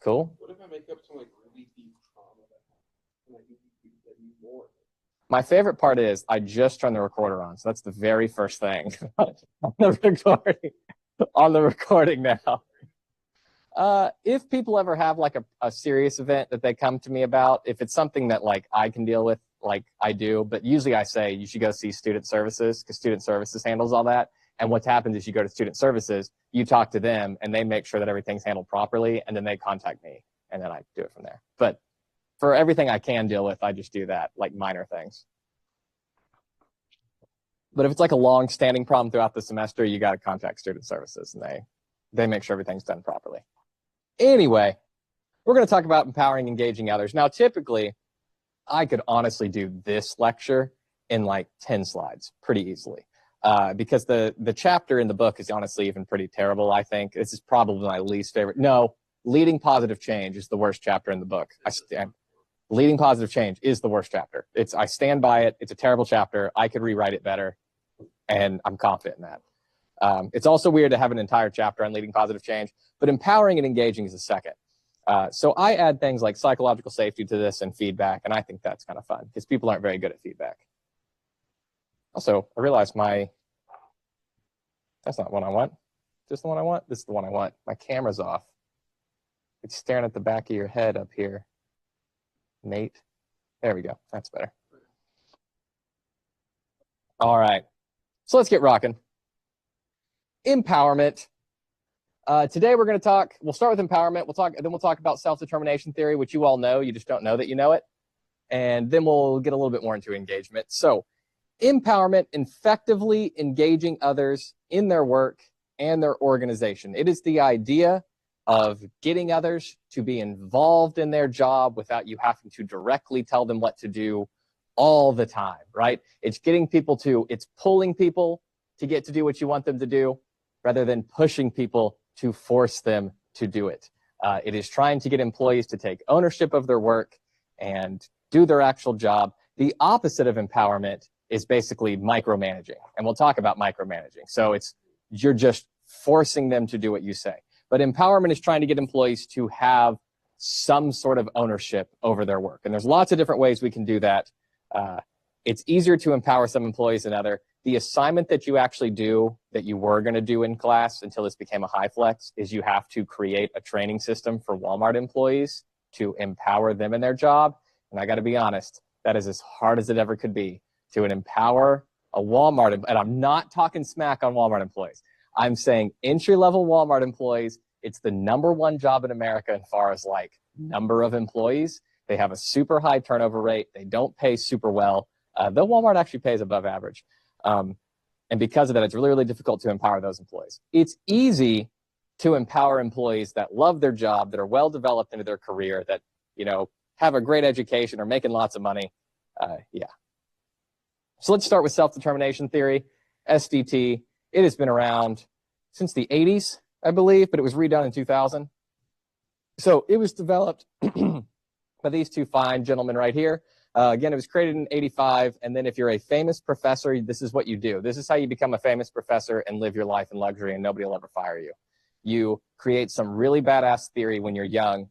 Cool. What if I make up some like really deep trauma that like you more? My favorite part is I just turned the recorder on, so that's the very first thing on the recording now. If people ever have like a serious event that they come to me about, if it's something that like I can deal with, like I do, but usually I say you should go see student services because student services handles all that. And what happens is you go to student services, you talk to them, and they make sure that everything's handled properly, and then they contact me, and then I do it from there. But for everything I can deal with, I just do that, like minor things. But if it's like a long-standing problem throughout the semester, you got to contact student services, and they make sure everything's done properly. Anyway, we're going to talk about empowering, engaging others. Now, typically, I could honestly do this lecture in like 10 slides pretty easily. Because the chapter in the book is honestly even pretty terrible, I think. This is probably my least favorite. No, Leading Positive Change is the worst chapter in the book. Leading Positive Change is the worst chapter. I stand by it. It's a terrible chapter. I could rewrite it better, and I'm confident in that. It's also weird to have an entire chapter on leading positive change, but empowering and engaging is the second. So I add things like psychological safety to this and feedback, and I think that's kind of fun because people aren't very good at feedback. Also, I realized that's not what I want. Is this the one I want? This is the one I want. My camera's off. It's staring at the back of your head up here. Nate. There we go. That's better. All right. So let's get rocking. Empowerment. Today we're going to we'll start with empowerment. Then we'll talk about self-determination theory, which you all know. You just don't know that you know it. And then we'll get a little bit more into engagement. So empowerment, effectively engaging others in their work and their organization. It is the idea of getting others to be involved in their job without you having to directly tell them what to do all the time, right? It's pulling people to get to do what you want them to do rather than pushing people to force them to do it. It is trying to get employees to take ownership of their work and do their actual job. The opposite of empowerment is basically micromanaging, and we'll talk about micromanaging. So you're just forcing them to do what you say. But empowerment is trying to get employees to have some sort of ownership over their work, and there's lots of different ways we can do that. It's easier to empower some employees than other. The assignment that you actually do that you were going to do in class until this became a high flex is you have to create a training system for Walmart employees to empower them in their job. And I got to be honest, that is as hard as it ever could be to empower a Walmart. And I'm not talking smack on Walmart employees. I'm saying entry-level Walmart employees, it's the #1 job in America as far as like number of employees. They have a super high turnover rate. They don't pay super well. Though Walmart actually pays above average. And because of that, it's really, really difficult to empower those employees. It's easy to empower employees that love their job, that are well developed into their career, that, have a great education or making lots of money. So let's start with self-determination theory, SDT. It has been around since the 80s, I believe, but it was redone in 2000. So it was developed by these two fine gentlemen right here. Again, it was created in 85, and then if you're a famous professor, this is what you do. This is how you become a famous professor and live your life in luxury, and nobody will ever fire you. You create some really badass theory when you're young,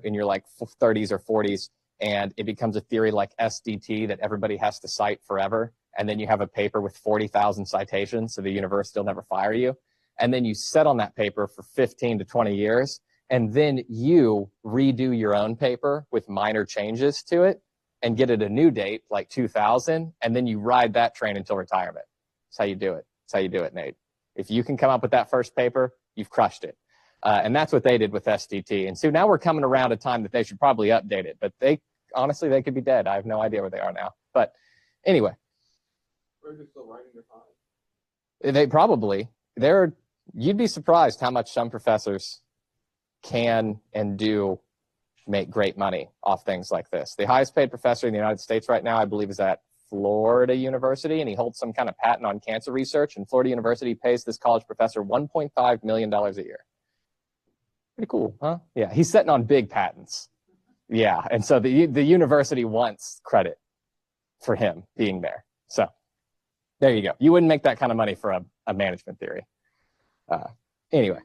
in your like 30s or 40s, and it becomes a theory like SDT that everybody has to cite forever, and then you have a paper with 40,000 citations, so the university will never fire you. And then you sit on that paper for 15 to 20 years, and then you redo your own paper with minor changes to it, and get it a new date, like 2000, and then you ride that train until retirement. That's how you do it. That's how you do it, Nate. If you can come up with that first paper, you've crushed it. And that's what they did with SDT. And so now we're coming around a time that they should probably update it, but honestly, they could be dead. I have no idea where they are now. But anyway. Or is it still writing their time? They probably. You'd be surprised how much some professors can and do make great money off things like this. The highest paid professor in the United States right now, I believe, is at Florida University, and he holds some kind of patent on cancer research, and Florida University pays this college professor $1.5 million a year. Pretty cool, huh? Yeah, he's sitting on big patents. Yeah, and so the university wants credit for him being there. So there you go. You wouldn't make that kind of money for a management theory. Anyway.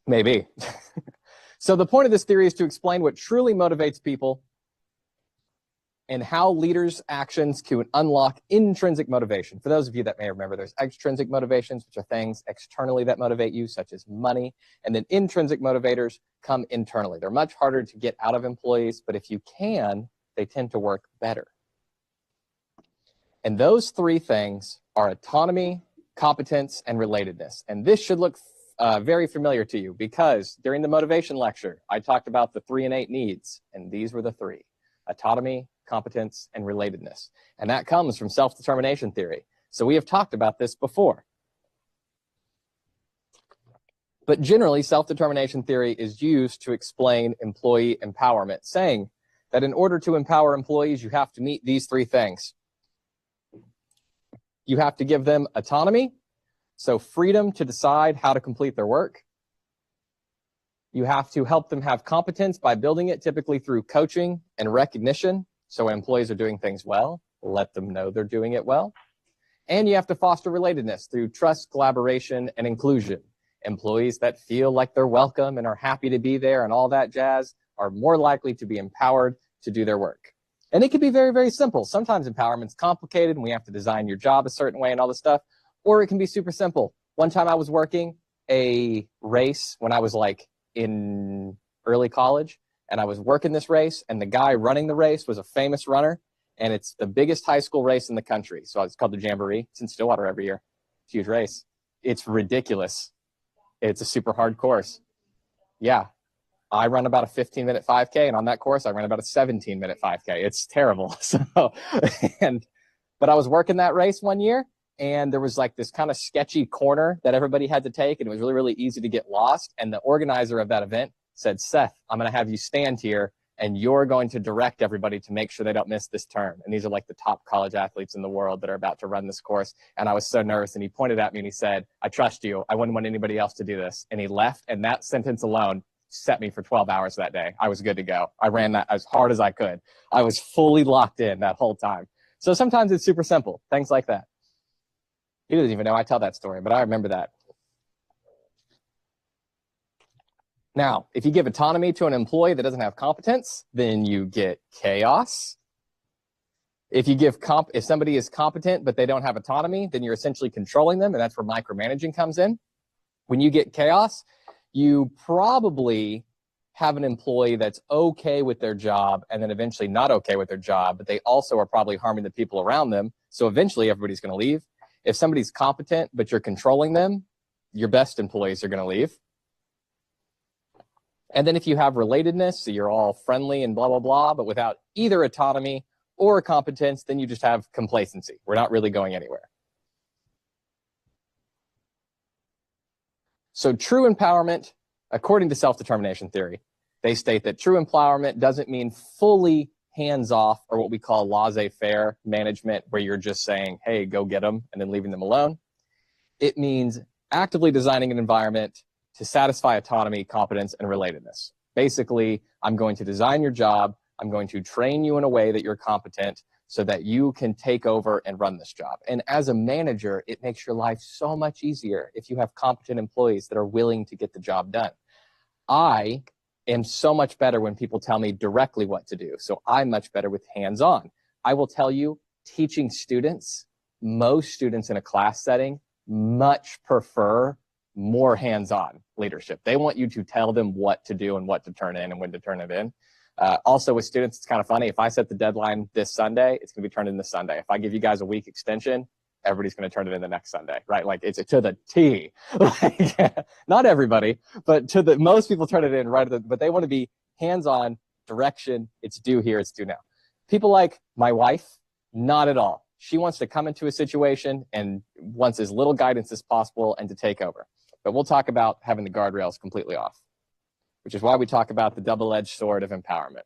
Maybe. So the point of this theory is to explain what truly motivates people and how leaders' actions can unlock intrinsic motivation. For those of you that may remember, there's extrinsic motivations, which are things externally that motivate you, such as money, and then intrinsic motivators come internally. They're much harder to get out of employees, but if you can, they tend to work better. And those three things are autonomy, competence, and relatedness. And this should look very familiar to you because during the motivation lecture, I talked about the 3 innate needs, and these were the three: autonomy, competence, and relatedness. And that comes from self-determination theory. So we have talked about this before. But generally, self-determination theory is used to explain employee empowerment, saying that in order to empower employees, you have to meet these three things. You have to give them autonomy, so freedom to decide how to complete their work. You have to help them have competence by building it, typically through coaching and recognition. So when employees are doing things well, let them know they're doing it well. And you have to foster relatedness through trust, collaboration, and inclusion. Employees that feel like they're welcome and are happy to be there and all that jazz are more likely to be empowered to do their work. And it can be very, very simple. Sometimes empowerment's complicated and we have to design your job a certain way and all this stuff. Or it can be super simple. One time I was working a race when I was like in early college, and I was working this race, and the guy running the race was a famous runner, and it's the biggest high school race in the country. So it's called the Jamboree. It's in Stillwater every year. It's a huge race. It's ridiculous. It's a super hard course. Yeah. I run about a 15-minute 5K, and on that course, I ran about a 17-minute 5K. It's terrible. But I was working that race one year, and there was like this kind of sketchy corner that everybody had to take, and it was really, really easy to get lost. And the organizer of that event said, "Seth, I'm going to have you stand here, and you're going to direct everybody to make sure they don't miss this turn." And these are like the top college athletes in the world that are about to run this course. And I was so nervous, and he pointed at me and he said, "I trust you. I wouldn't want anybody else to do this." And he left, and that sentence alone set me for 12 hours that day. I was good to go. I ran that as hard as I could. I was fully locked in that whole time. So sometimes it's super simple, things like that. He doesn't even know I tell that story, but I remember that. Now, if you give autonomy to an employee that doesn't have competence, then you get chaos. If you give if somebody is competent but they don't have autonomy, then you're essentially controlling them, and that's where micromanaging comes in. When you get chaos, you probably have an employee that's okay with their job and then eventually not okay with their job, but they also are probably harming the people around them. So eventually everybody's going to leave. If somebody's competent but you're controlling them, your best employees are going to leave. And then if you have relatedness, so you're all friendly and blah, blah, blah, but without either autonomy or competence, then you just have complacency. We're not really going anywhere. So true empowerment, according to self-determination theory, they state that true empowerment doesn't mean fully hands-off, or what we call laissez-faire management, where you're just saying, hey, go get them, and then leaving them alone. It means actively designing an environment to satisfy autonomy, competence, and relatedness. Basically, I'm going to design your job. I'm going to train you in a way that you're competent so that you can take over and run this job. And as a manager, it makes your life so much easier if you have competent employees that are willing to get the job done. I am so much better when people tell me directly what to do. So I'm much better with hands-on. I will tell you, teaching students, most students in a class setting much prefer more hands-on leadership. They want you to tell them what to do and what to turn in and when to turn it in. Also with students, it's kind of funny. If I set the deadline this Sunday, it's going to be turned in this Sunday. If I give you guys a week extension, everybody's going to turn it in the next Sunday, right? Like it's to the T. Like, not everybody, but most people turn it in right. But they want to be hands-on, direction. It's due here. It's due now. People like my wife, not at all. She wants to come into a situation and wants as little guidance as possible and to take over. But we'll talk about having the guardrails completely off, which is why we talk about the double-edged sword of empowerment.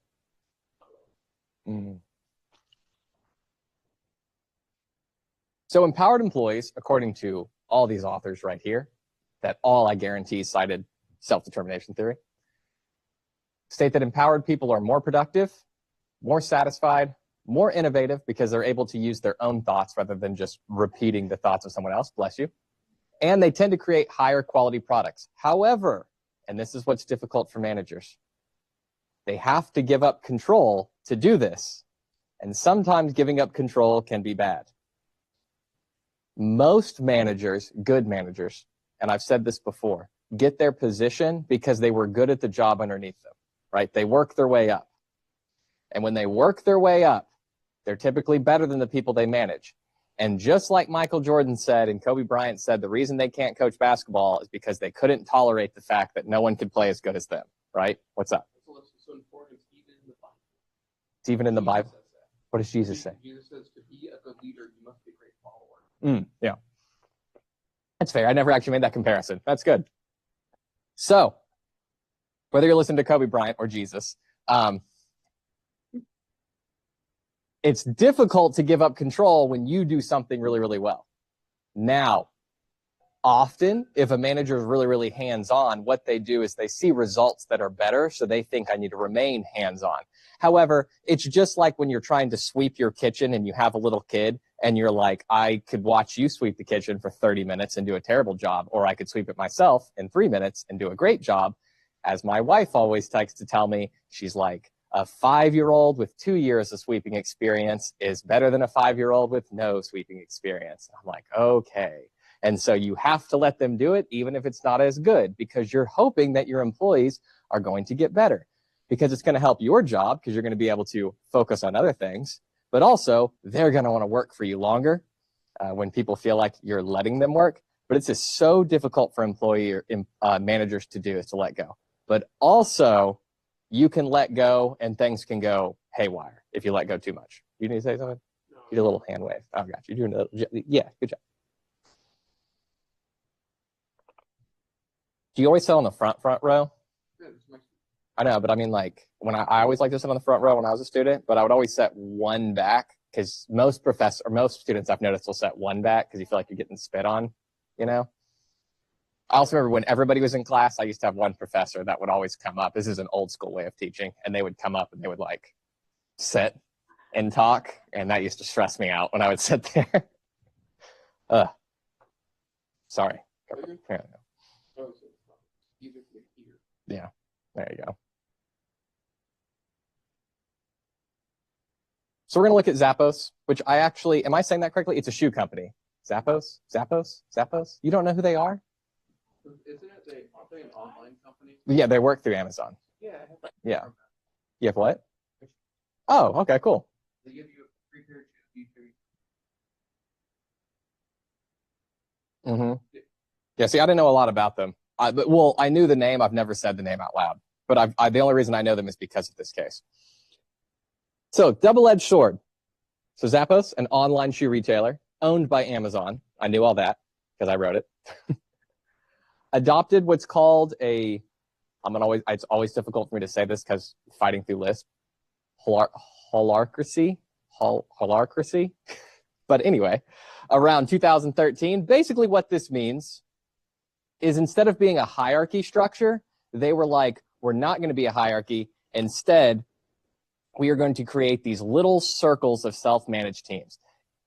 So empowered employees, according to all these authors right here, that all I guarantee cited self-determination theory, state that empowered people are more productive, more satisfied, more innovative because they're able to use their own thoughts rather than just repeating the thoughts of someone else, bless you. And they tend to create higher quality products. However, and this is what's difficult for managers. They have to give up control to do this, and sometimes giving up control can be bad. Most managers, good managers, and I've said this before, get their position because they were good at the job underneath them, right? They work their way up. And when they work their way up, they're typically better than the people they manage. And just like Michael Jordan said and Kobe Bryant said, the reason they can't coach basketball is because they couldn't tolerate the fact that no one could play as good as them, right? What's up? So important, even in the Bible. It's even in the Jesus Bible. says that. What does Jesus say? Jesus says, to be a good leader, you must be a great follower. Yeah. That's fair. I never actually made that comparison. That's good. So, whether you're listening to Kobe Bryant or Jesus, it's difficult to give up control when you do something really, really well. Now, often, if a manager is really, really hands-on, what they do is they see results that are better, so they think I need to remain hands-on. However, it's just like when you're trying to sweep your kitchen and you have a little kid and you're like, I could watch you sweep the kitchen for 30 minutes and do a terrible job, or I could sweep it myself in 3 minutes and do a great job. As my wife always likes to tell me, she's like, a 5-year-old with 2 years of sweeping experience is better than a 5-year-old with no sweeping experience. I'm like, okay. And so you have to let them do it, even if it's not as good, because you're hoping that your employees are going to get better, because it's going to help your job, because you're going to be able to focus on other things, but also they're going to want to work for you longer when people feel like you're letting them work. But it's just so difficult for employee or managers to do, is to let go. But also, you can let go and things can go haywire if you let go too much. You need to say something? No. You did a little hand wave. Oh, got you. You're doing yeah, good job. Do you always sit on the front row? Yeah, this makes I know, but I mean, like, when I always liked to sit on the front row when I was a student, but I would always set one back, because most students I've noticed will set one back because you feel like you're getting spit on, you know? I also remember when everybody was in class, I used to have one professor that would always come up. This is an old school way of teaching. And they would come up and they would like sit and talk. And that used to stress me out when I would sit there. Sorry. Okay. Here we go. Oh, so it's not easier to hear. Yeah, there you go. So we're going to look at Zappos, which I actually, am I saying that correctly? It's a shoe company. Zappos? You don't know who they are? Aren't they an online company? Yeah, they work through Amazon. Yeah. I have Yeah. You have what? Oh, okay, cool. They give you a free pair of shoes. Mm-hmm. Yeah, see, I didn't know a lot about them. I knew the name. I've never said the name out loud. But the only reason I know them is because of this case. So, double-edged sword. So, Zappos, an online shoe retailer, owned by Amazon. I knew all that because I wrote it. Adopted what's called it's always difficult for me to say this because fighting through Lisp. Holarcracy. But anyway, around 2013, basically what this means is instead of being a hierarchy structure, they were like, we're not going to be a hierarchy. Instead, we are going to create these little circles of self-managed teams.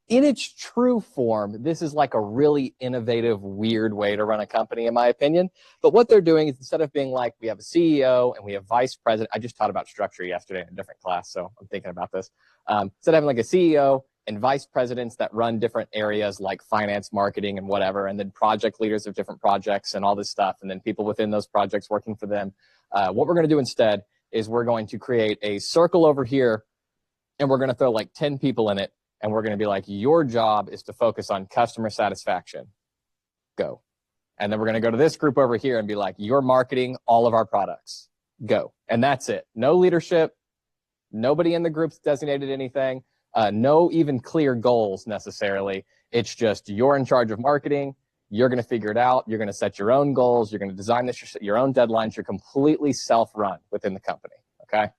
In its true form, this is like a really innovative, weird way to run a company, in my opinion. But what they're doing is instead of being like, we have a CEO and we have vice president. I just taught about structure yesterday in a different class, so I'm thinking about this. Instead of having like a CEO and vice presidents that run different areas like finance, marketing, and whatever, and then project leaders of different projects and all this stuff, and then people within those projects working for them, what we're going to do instead is we're going to create a circle over here, and we're going to throw like 10 people in it. And we're going to be like, your job is to focus on customer satisfaction. Go. And then we're going to go to this group over here and be like, you're marketing all of our products. Go. And that's it. No leadership. Nobody in the group's designated anything. No even clear goals necessarily. It's just you're in charge of marketing. You're going to figure it out. You're going to set your own goals. You're going to design this, your own deadlines. You're completely self-run within the company. Okay.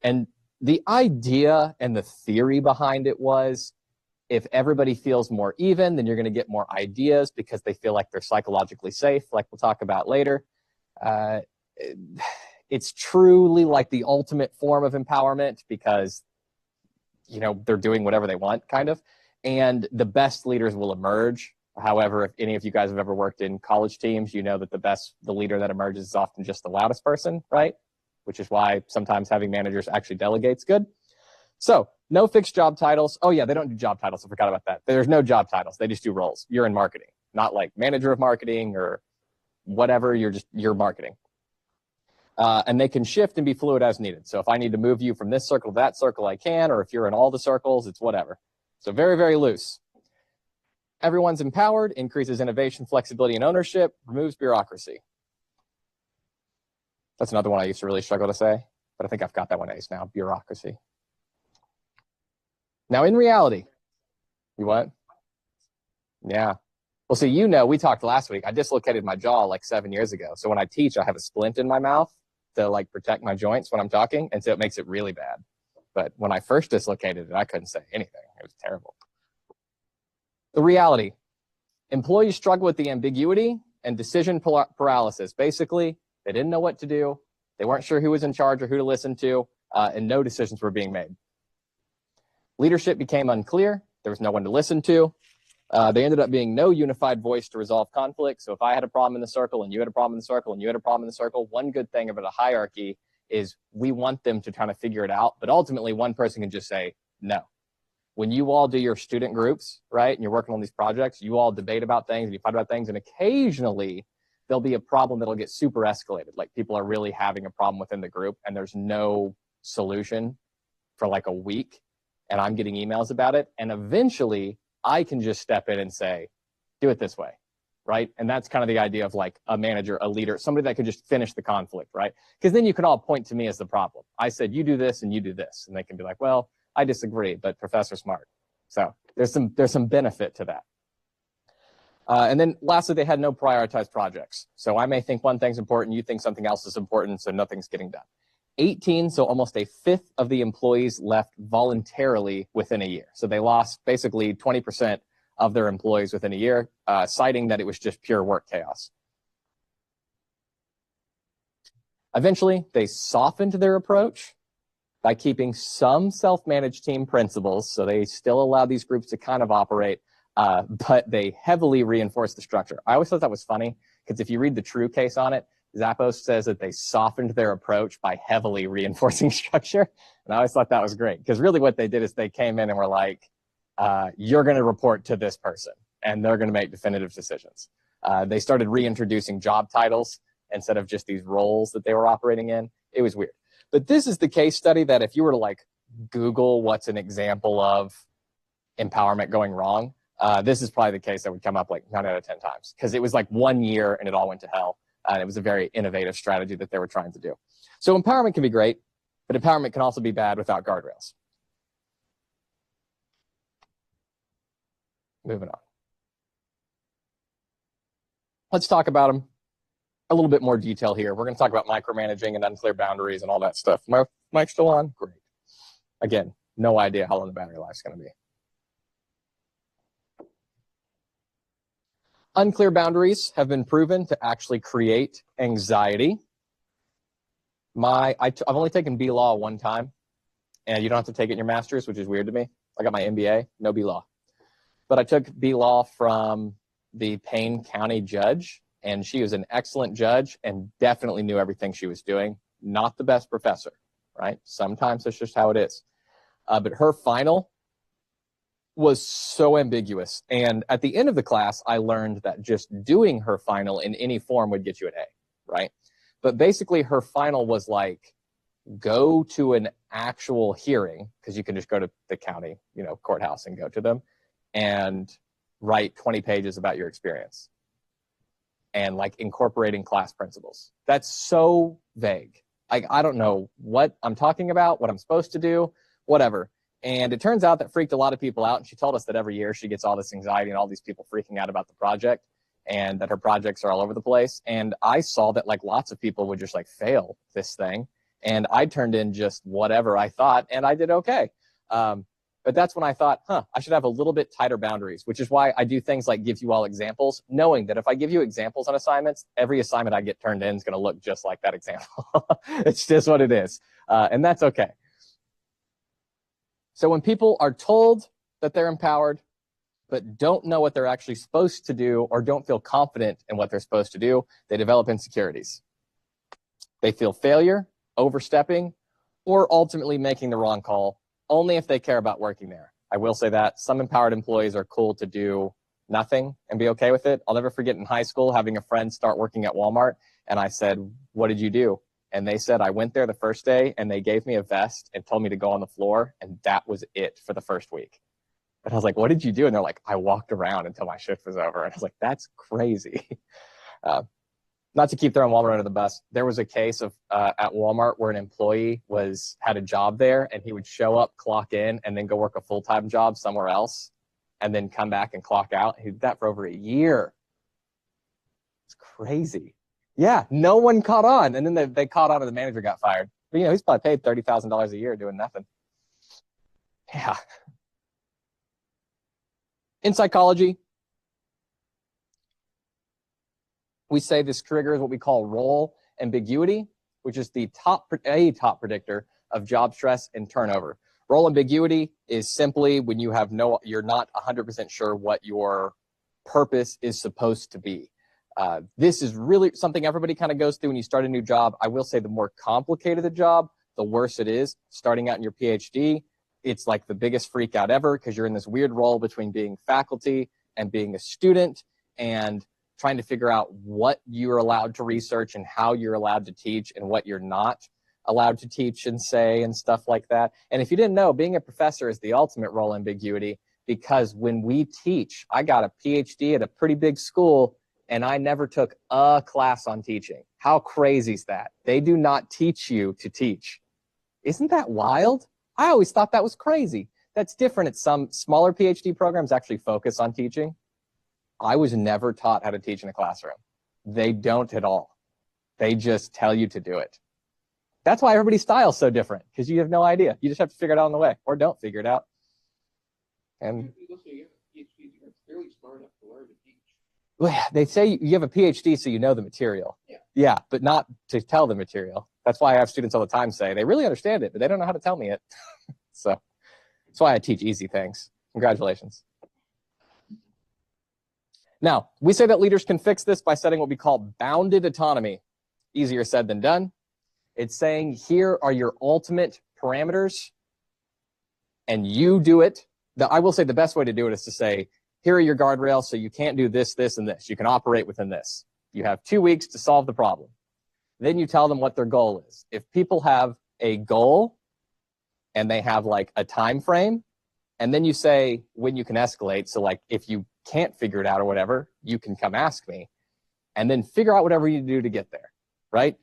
And the idea and the theory behind it was if everybody feels more even, then you're going to get more ideas because they feel like they're psychologically safe, like we'll talk about later. It's truly like the ultimate form of empowerment because, they're doing whatever they want, kind of. And the best leaders will emerge However, if any of you guys have ever worked in college teams, you know that the leader that emerges is often just the loudest person, right? Which is why sometimes having managers actually delegate's good. So no fixed job titles. Oh yeah, they don't do job titles. I forgot about that. There's no job titles. They just do roles. You're in marketing, not like manager of marketing or whatever. You're marketing. And they can shift and be fluid as needed. So if I need to move you from this circle to that circle, I can, or if you're in all the circles, it's whatever. So very, very loose. Everyone's empowered, increases innovation, flexibility, and ownership, removes bureaucracy. That's another one I used to really struggle to say, but I think I've got that one ace now, bureaucracy. Now, in reality, you what? Yeah. Well, see, we talked last week. I dislocated my jaw like 7 years ago. So when I teach, I have a splint in my mouth to like protect my joints when I'm talking. And so it makes it really bad. But when I first dislocated it, I couldn't say anything. It was terrible. The reality, employees struggle with the ambiguity and decision paralysis. Basically, they didn't know what to do. They weren't sure who was in charge or who to listen to, and no decisions were being made. Leadership became unclear. There was no one to listen to. There ended up being no unified voice to resolve conflict. So if I had a problem in the circle and you had a problem in the circle and you had a problem in the circle, one good thing about a hierarchy is we want them to kind of figure it out. But ultimately, one person can just say no. When you all do your student groups, right, and you're working on these projects, you all debate about things and you fight about things, and occasionally there'll be a problem that'll get super escalated. Like people are really having a problem within the group and there's no solution for like a week, and I'm getting emails about it. And eventually I can just step in and say, do it this way, right? And that's kind of the idea of like a manager, a leader, somebody that can just finish the conflict, right? Because then you can all point to me as the problem. I said, you do this and you do this. And they can be like, well, I disagree, but Professor Smart. So there's some benefit to that. And then lastly, they had no prioritized projects. So I may think one thing's important, you think something else is important, so nothing's getting done. 18, so almost a fifth of the employees left voluntarily within a year. So they lost basically 20% of their employees within a year, citing that it was just pure work chaos. Eventually, they softened their approach by keeping some self-managed team principles, so they still allow these groups to kind of operate, but they heavily reinforced the structure. I always thought that was funny, because if you read the true case on it, Zappos says that they softened their approach by heavily reinforcing structure, and I always thought that was great, because really what they did is they came in and were like, you're going to report to this person, and they're going to make definitive decisions. They started reintroducing job titles instead of just these roles that they were operating in. It was weird. But this is the case study that if you were to like Google what's an example of empowerment going wrong, this is probably the case that would come up like 9 out of 10 times, because it was like 1 year and it all went to hell. And it was a very innovative strategy that they were trying to do. So empowerment can be great, but empowerment can also be bad without guardrails. Moving on. Let's talk about them a little bit more detail here. We're going to talk about micromanaging and unclear boundaries and all that stuff. My mic's still on? Great. Again, no idea how long the battery life is going to be. Unclear boundaries have been proven to actually create anxiety. I've only taken B-Law one time, and you don't have to take it in your master's, which is weird to me. I got my MBA, no B-Law. But I took B-Law from the Payne County judge, and she was an excellent judge and definitely knew everything she was doing. Not the best professor, right? Sometimes that's just how it is. But her final was so ambiguous. And at the end of the class, I learned that just doing her final in any form would get you an A, right? But basically her final was like, go to an actual hearing, because you can just go to the county, courthouse and go to them, and write 20 pages about your experience and like incorporating class principles. That's so vague. I don't know what I'm talking about, what I'm supposed to do, whatever. And it turns out that freaked a lot of people out. And she told us that every year she gets all this anxiety and all these people freaking out about the project, and that her projects are all over the place. And I saw that like lots of people would just like fail this thing. And I turned in just whatever I thought, and I did okay. But that's when I thought, I should have a little bit tighter boundaries, which is why I do things like give you all examples, knowing that if I give you examples on assignments, every assignment I get turned in is going to look just like that example. It's just what it is. And that's okay. So when people are told that they're empowered, but don't know what they're actually supposed to do or don't feel confident in what they're supposed to do, they develop insecurities. They feel failure, overstepping, or ultimately making the wrong call, only if they care about working there. I will say that some empowered employees are cool to do nothing and be okay with it. I'll never forget in high school having a friend start working at Walmart, and I said, "What did you do?" And they said, "I went there the first day and they gave me a vest and told me to go on the floor, and that was it for the first week." And I was like, "What did you do?" And they're like, "I walked around until my shift was over." And I was like, "That's crazy." Not to keep throwing Walmart under the bus, there was a case of at Walmart where an employee had a job there, and he would show up, clock in, and then go work a full-time job somewhere else, and then come back and clock out. He did that for over a year. It's crazy. Yeah, no one caught on, and then they caught on, and the manager got fired. But he's probably paid $30,000 a year doing nothing. Yeah. In psychology, we say this triggers what we call role ambiguity, which is a top predictor of job stress and turnover. Role ambiguity is simply when you're not 100% sure what your purpose is supposed to be. This is really something everybody kind of goes through when you start a new job. I will say the more complicated the job, the worse it is. Starting out in your PhD, it's like the biggest freak out ever because you're in this weird role between being faculty and being a student and trying to figure out what you're allowed to research and how you're allowed to teach and what you're not allowed to teach and say and stuff like that. And if you didn't know, being a professor is the ultimate role ambiguity because when we teach, I got a PhD at a pretty big school and I never took a class on teaching. How crazy is that? They do not teach you to teach. Isn't that wild? I always thought that was crazy. That's different at some smaller PhD programs actually focus on teaching. I was never taught how to teach in a classroom. They don't at all. They just tell you to do it. That's why everybody's style is so different, because you have no idea. You just have to figure it out on the way, or don't figure it out. And You're fairly smart enough to learn to teach. Well, they say you have a PhD so you know the material. Yeah, but not to tell the material. That's why I have students all the time say they really understand it, but they don't know how to tell me it. So that's why I teach easy things. Congratulations. Now, we say that leaders can fix this by setting what we call bounded autonomy. Easier said than done. It's saying here are your ultimate parameters, and you do it. I will say the best way to do it is to say, here are your guardrails, so you can't do this, this, and this. You can operate within this. You have 2 weeks to solve the problem. Then you tell them what their goal is. If people have a goal and they have like a time frame, and then you say when you can escalate. So like if you can't figure it out or whatever, you can come ask me, and then figure out whatever you do to get there, right?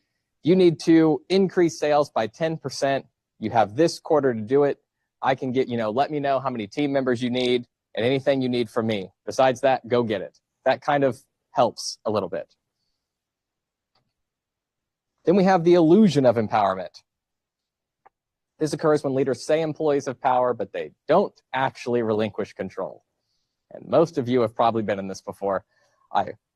You need to increase sales by 10%. You have this quarter to do it. I can get, let me know how many team members you need and anything you need from me. Besides that, go get it. That kind of helps a little bit. Then we have the illusion of empowerment. This occurs when leaders say employees have power, but they don't actually relinquish control. And most of you have probably been in this before.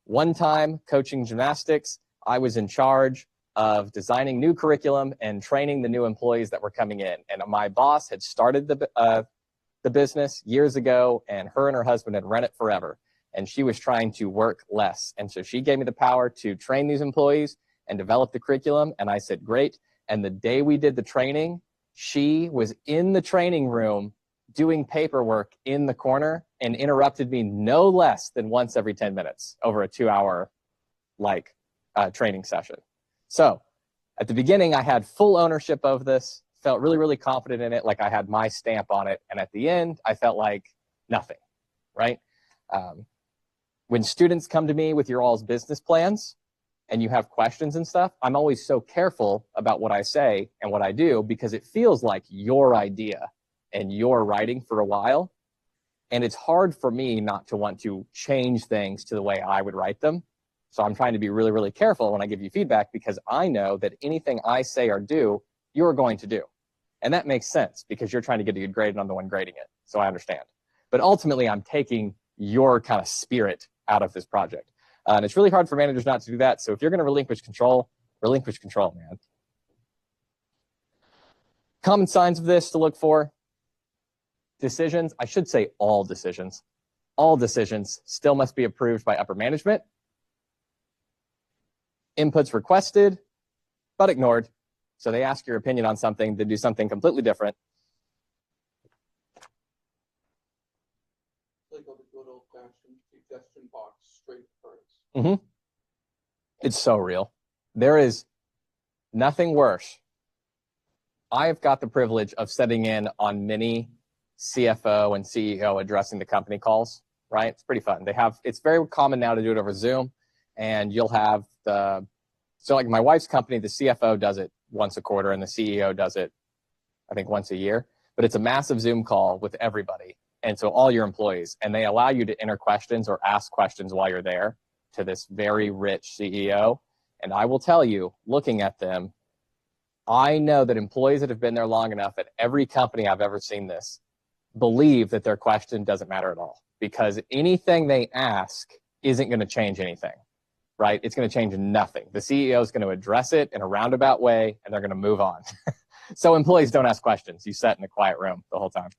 One time coaching gymnastics, I was in charge of designing new curriculum and training the new employees that were coming in. And my boss had started the business years ago, and her husband had run it forever. And she was trying to work less. And so she gave me the power to train these employees and develop the curriculum. And I said, great. And the day we did the training, she was in the training room doing paperwork in the corner and interrupted me no less than once every 10 minutes over a 2-hour training session. So at the beginning, I had full ownership of this, felt really, really confident in it, like I had my stamp on it. And at the end, I felt like nothing, right? When students come to me with your all's business plans and you have questions and stuff, I'm always so careful about what I say and what I do because it feels like your idea and you're writing for a while. And it's hard for me not to want to change things to the way I would write them. So I'm trying to be really, really careful when I give you feedback because I know that anything I say or do, you're going to do. And that makes sense because you're trying to get a good grade and I'm the one grading it. So I understand. But ultimately, I'm taking your kind of spirit out of this project. And it's really hard for managers not to do that. So if you're going to relinquish control, man. Common signs of this to look for. Decisions, I should say all decisions. All decisions still must be approved by upper management. Inputs requested, but ignored. So they ask your opinion on something to do something completely different. Like a good old fashioned suggestion box straight first. Mm-hmm. It's so real. There is nothing worse. I've got the privilege of sitting in on many CFO and CEO addressing the company calls, right? It's pretty fun. It's very common now to do it over Zoom, and you'll have so like my wife's company, the CFO does it once a quarter and the CEO does it, I think, once a year, but it's a massive Zoom call with everybody. And so all your employees, and they allow you to enter questions or ask questions while you're there to this very rich CEO. And I will tell you, looking at them, I know that employees that have been there long enough at every company I've ever seen this believe that their question doesn't matter at all, because anything they ask isn't going to change anything, right? It's going to change nothing. The CEO is going to address it in a roundabout way, and they're going to move on. So employees don't ask questions. You sit in a quiet room the whole time.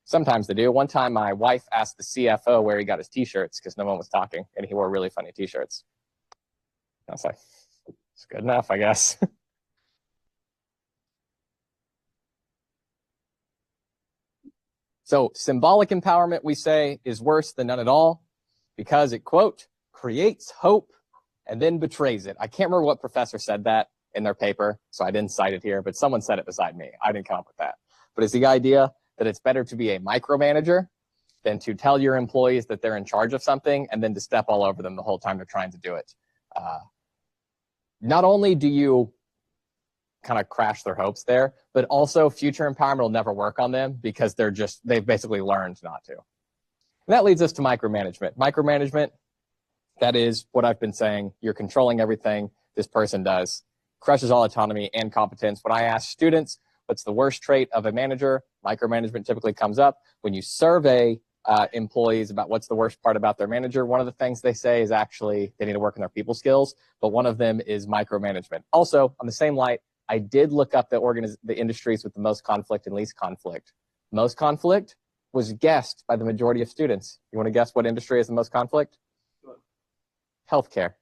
Sometimes they do. One time my wife asked the CFO where he got his t-shirts because no one was talking, and he wore really funny t-shirts. I was like, it's good enough, I guess. So symbolic empowerment, we say, is worse than none at all because it, quote, creates hope and then betrays it. I can't remember what professor said that in their paper, so I didn't cite it here, but someone said it beside me. I didn't come up with that. But it's the idea that it's better to be a micromanager than to tell your employees that they're in charge of something and then to step all over them the whole time they're trying to do it. Not only do you kind of crash their hopes there, but also future empowerment will never work on them because they've basically learned not to. And that leads us to micromanagement. Micromanagement, that is what I've been saying. You're controlling everything this person does. Crushes all autonomy and competence. When I ask students, what's the worst trait of a manager? Micromanagement typically comes up. When you survey employees about what's the worst part about their manager, one of the things they say is actually they need to work on their people skills, but one of them is micromanagement. Also, on the same light, I did look up the industries with the most conflict and least conflict. Most conflict was guessed by the majority of students. You want to guess what industry has the most conflict? Healthcare.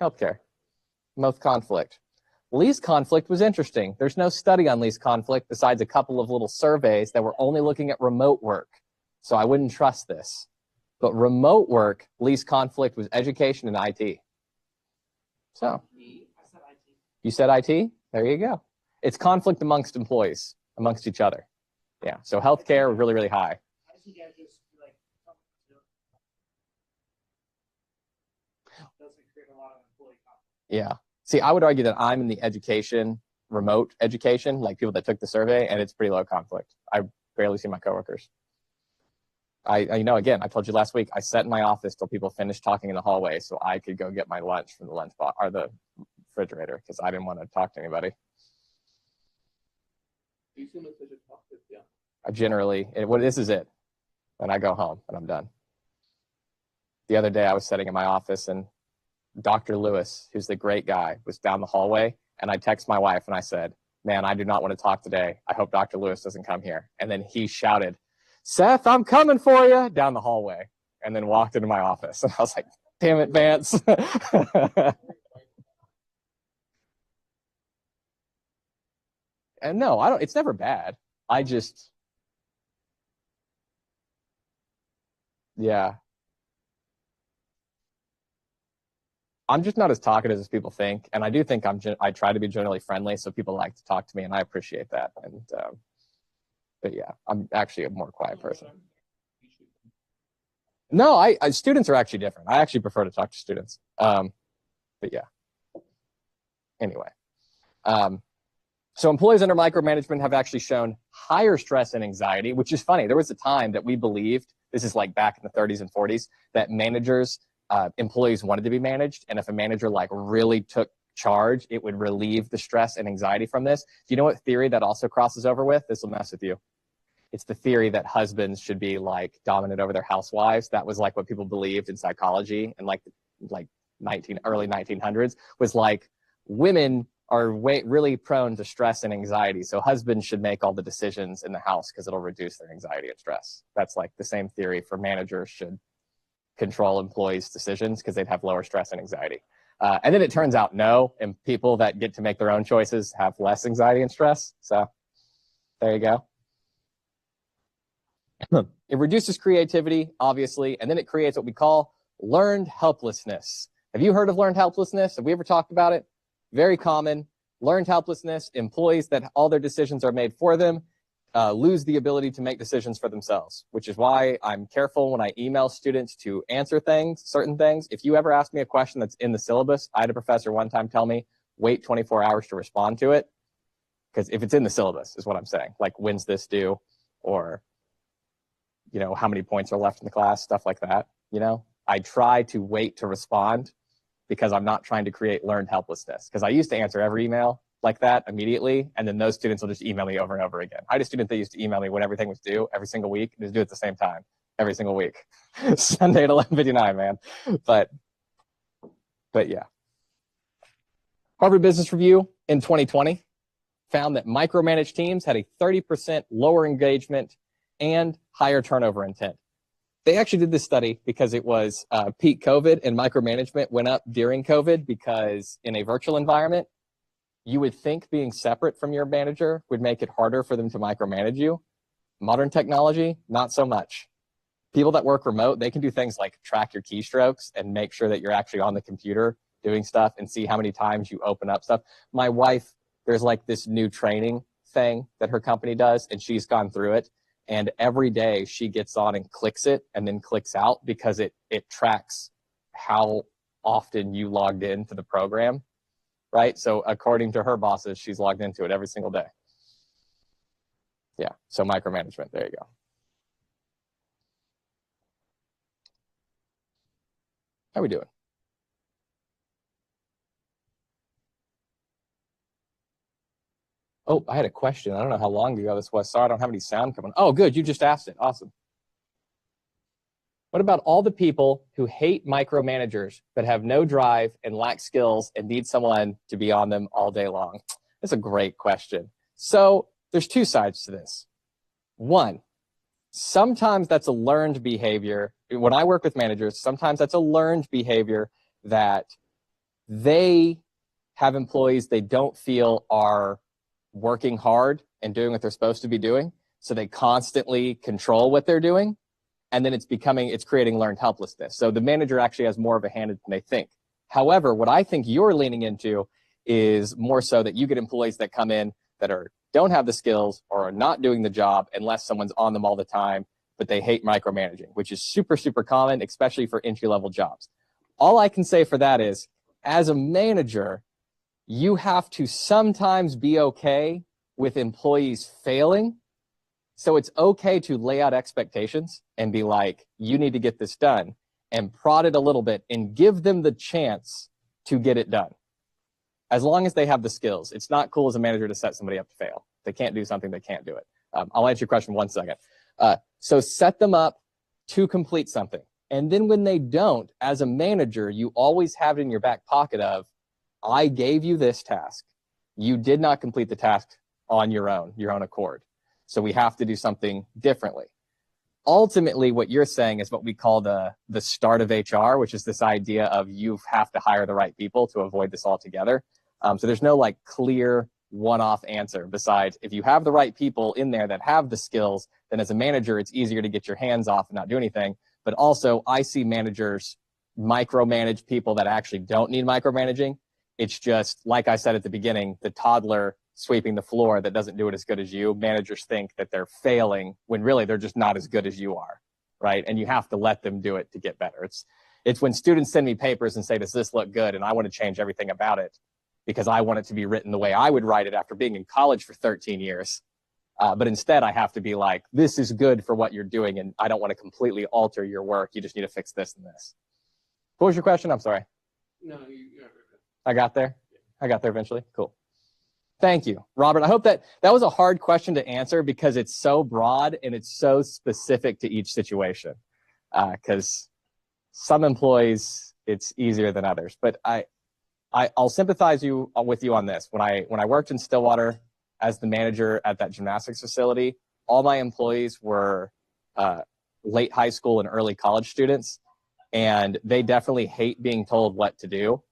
Healthcare. Most conflict. Least conflict was interesting. There's no study on least conflict besides a couple of little surveys that were only looking at remote work. So I wouldn't trust this. But remote work, least conflict was education and IT. So you said IT? There you go. It's conflict amongst employees, amongst each other. Yeah, so healthcare, really, really high. Yeah. See, I would argue that I'm in the education, remote education, like people that took the survey, and it's pretty low conflict. I barely see my coworkers. Again, I told you last week, I sat in my office till people finished talking in the hallway so I could go get my lunch from the lunch box or the refrigerator because I didn't want to talk to anybody. You seem like such a talkative, yeah. I generally, this is it. And I go home and I'm done. The other day I was sitting in my office and Dr. Lewis, who's the great guy, was down the hallway, and I text my wife and I said, man, I do not want to talk today. I hope Dr. Lewis doesn't come here. And then he shouted, Seth, I'm coming for you, down the hallway, and then walked into my office. And I was like, damn it, Vance. And no, it's never bad. Yeah. I'm just not as talkative as people think, and I do think I try to be generally friendly, so people like to talk to me, and I appreciate that. And but yeah, I'm actually a more quiet person. No, students are actually different. I actually prefer to talk to students. But yeah. Anyway, so employees under micromanagement have actually shown higher stress and anxiety, which is funny. There was a time that we believed, this is like back in the 30s and 40s, that employees wanted to be managed, and if a manager like really took charge, it would relieve the stress and anxiety from this. Do you know what theory that also crosses over with? This will mess with you. It's the theory that husbands should be like dominant over their housewives. That was like what people believed in psychology in like early 1900s, was like women are really prone to stress and anxiety. So husbands should make all the decisions in the house because it'll reduce their anxiety and stress. That's like the same theory for managers should control employees' decisions because they'd have lower stress and anxiety. And then it turns out no, and people that get to make their own choices have less anxiety and stress. So there you go. It reduces creativity, obviously, and then it creates what we call learned helplessness. Have you heard of learned helplessness? Have we ever talked about it? Very common. Learned helplessness, employees that all their decisions are made for them lose the ability to make decisions for themselves, which is why I'm careful when I email students to answer certain things. If you ever ask me a question that's in the syllabus, I had a professor one time tell me, wait 24 hours to respond to it. Because if it's in the syllabus is what I'm saying, like when's this due, or how many points are left in the class, stuff like that. I try to wait to respond because I'm not trying to create learned helplessness. Because I used to answer every email like that immediately, and then those students will just email me over and over again. I had a student that used to email me when everything was due every single week, and just do it at the same time every single week. Sunday at 11:59, man. But yeah. Harvard Business Review in 2020 found that micromanaged teams had a 30% lower engagement and higher turnover intent. They actually did this study because it was peak COVID, and micromanagement went up during COVID because in a virtual environment, you would think being separate from your manager would make it harder for them to micromanage you. Modern technology, not so much. People that work remote, they can do things like track your keystrokes and make sure that you're actually on the computer doing stuff and see how many times you open up stuff. My wife, there's like this new training thing that her company does, and she's gone through it. And every day she gets on and clicks it and then clicks out because it tracks how often you logged into the program, right? So according to her bosses, she's logged into it every single day. Yeah, so micromanagement, there you go. How are we doing? Oh, I had a question. I don't know how long ago this was. Sorry, I don't have any sound coming. Oh, good. You just asked it. Awesome. What about all the people who hate micromanagers but have no drive and lack skills and need someone to be on them all day long? That's a great question. So there's two sides to this. One, sometimes that's a learned behavior. When I work with managers, sometimes that's a learned behavior that they have employees they don't feel are working hard and doing what they're supposed to be doing. So they constantly control what they're doing. And then it's creating learned helplessness. So the manager actually has more of a hand than they think. However, what I think you're leaning into is more so that you get employees that come in that don't have the skills or are not doing the job unless someone's on them all the time, but they hate micromanaging, which is super, super common, especially for entry-level jobs. All I can say for that is, as a manager, you have to sometimes be okay with employees failing. So it's okay to lay out expectations and be like, you need to get this done, and prod it a little bit and give them the chance to get it done. As long as they have the skills. It's not cool as a manager to set somebody up to fail. If they can't do something, they can't do it. I'll answer your question in 1 second. So set them up to complete something. And then when they don't, as a manager, you always have it in your back pocket of, I gave you this task. You did not complete the task on your own accord. So we have to do something differently. Ultimately, what you're saying is what we call the start of HR, which is this idea of you have to hire the right people to avoid this altogether. So there's no like clear one-off answer besides if you have the right people in there that have the skills, then as a manager, it's easier to get your hands off and not do anything. But also I see managers micromanage people that actually don't need micromanaging. It's just, like I said at the beginning, the toddler sweeping the floor that doesn't do it as good as you. Managers think that they're failing when really they're just not as good as you are, right? And you have to let them do it to get better. It's when students send me papers and say, does this look good? And I want to change everything about it because I want it to be written the way I would write it after being in college for 13 years. But instead, I have to be like, this is good for what you're doing, and I don't want to completely alter your work. You just need to fix this and this. What was your question? I'm sorry. No, I got there? I got there eventually? Cool. Thank you, Robert. I hope that was a hard question to answer because it's so broad and it's so specific to each situation. Because some employees, it's easier than others. But I I'll sympathize with you on this. When I worked in Stillwater as the manager at that gymnastics facility, all my employees were late high school and early college students, and they definitely hate being told what to do.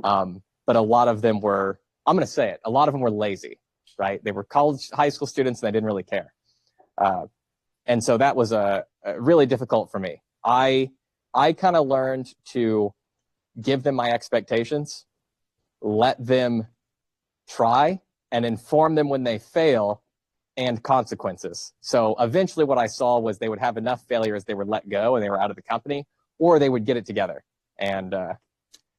But a lot of them were, I'm going to say it, a lot of them were lazy, right? They were high school students and they didn't really care. And so that was really difficult for me. I kind of learned to give them my expectations, let them try, and inform them when they fail and consequences. So eventually what I saw was they would have enough failures, they would let go and they were out of the company, or they would get it together. And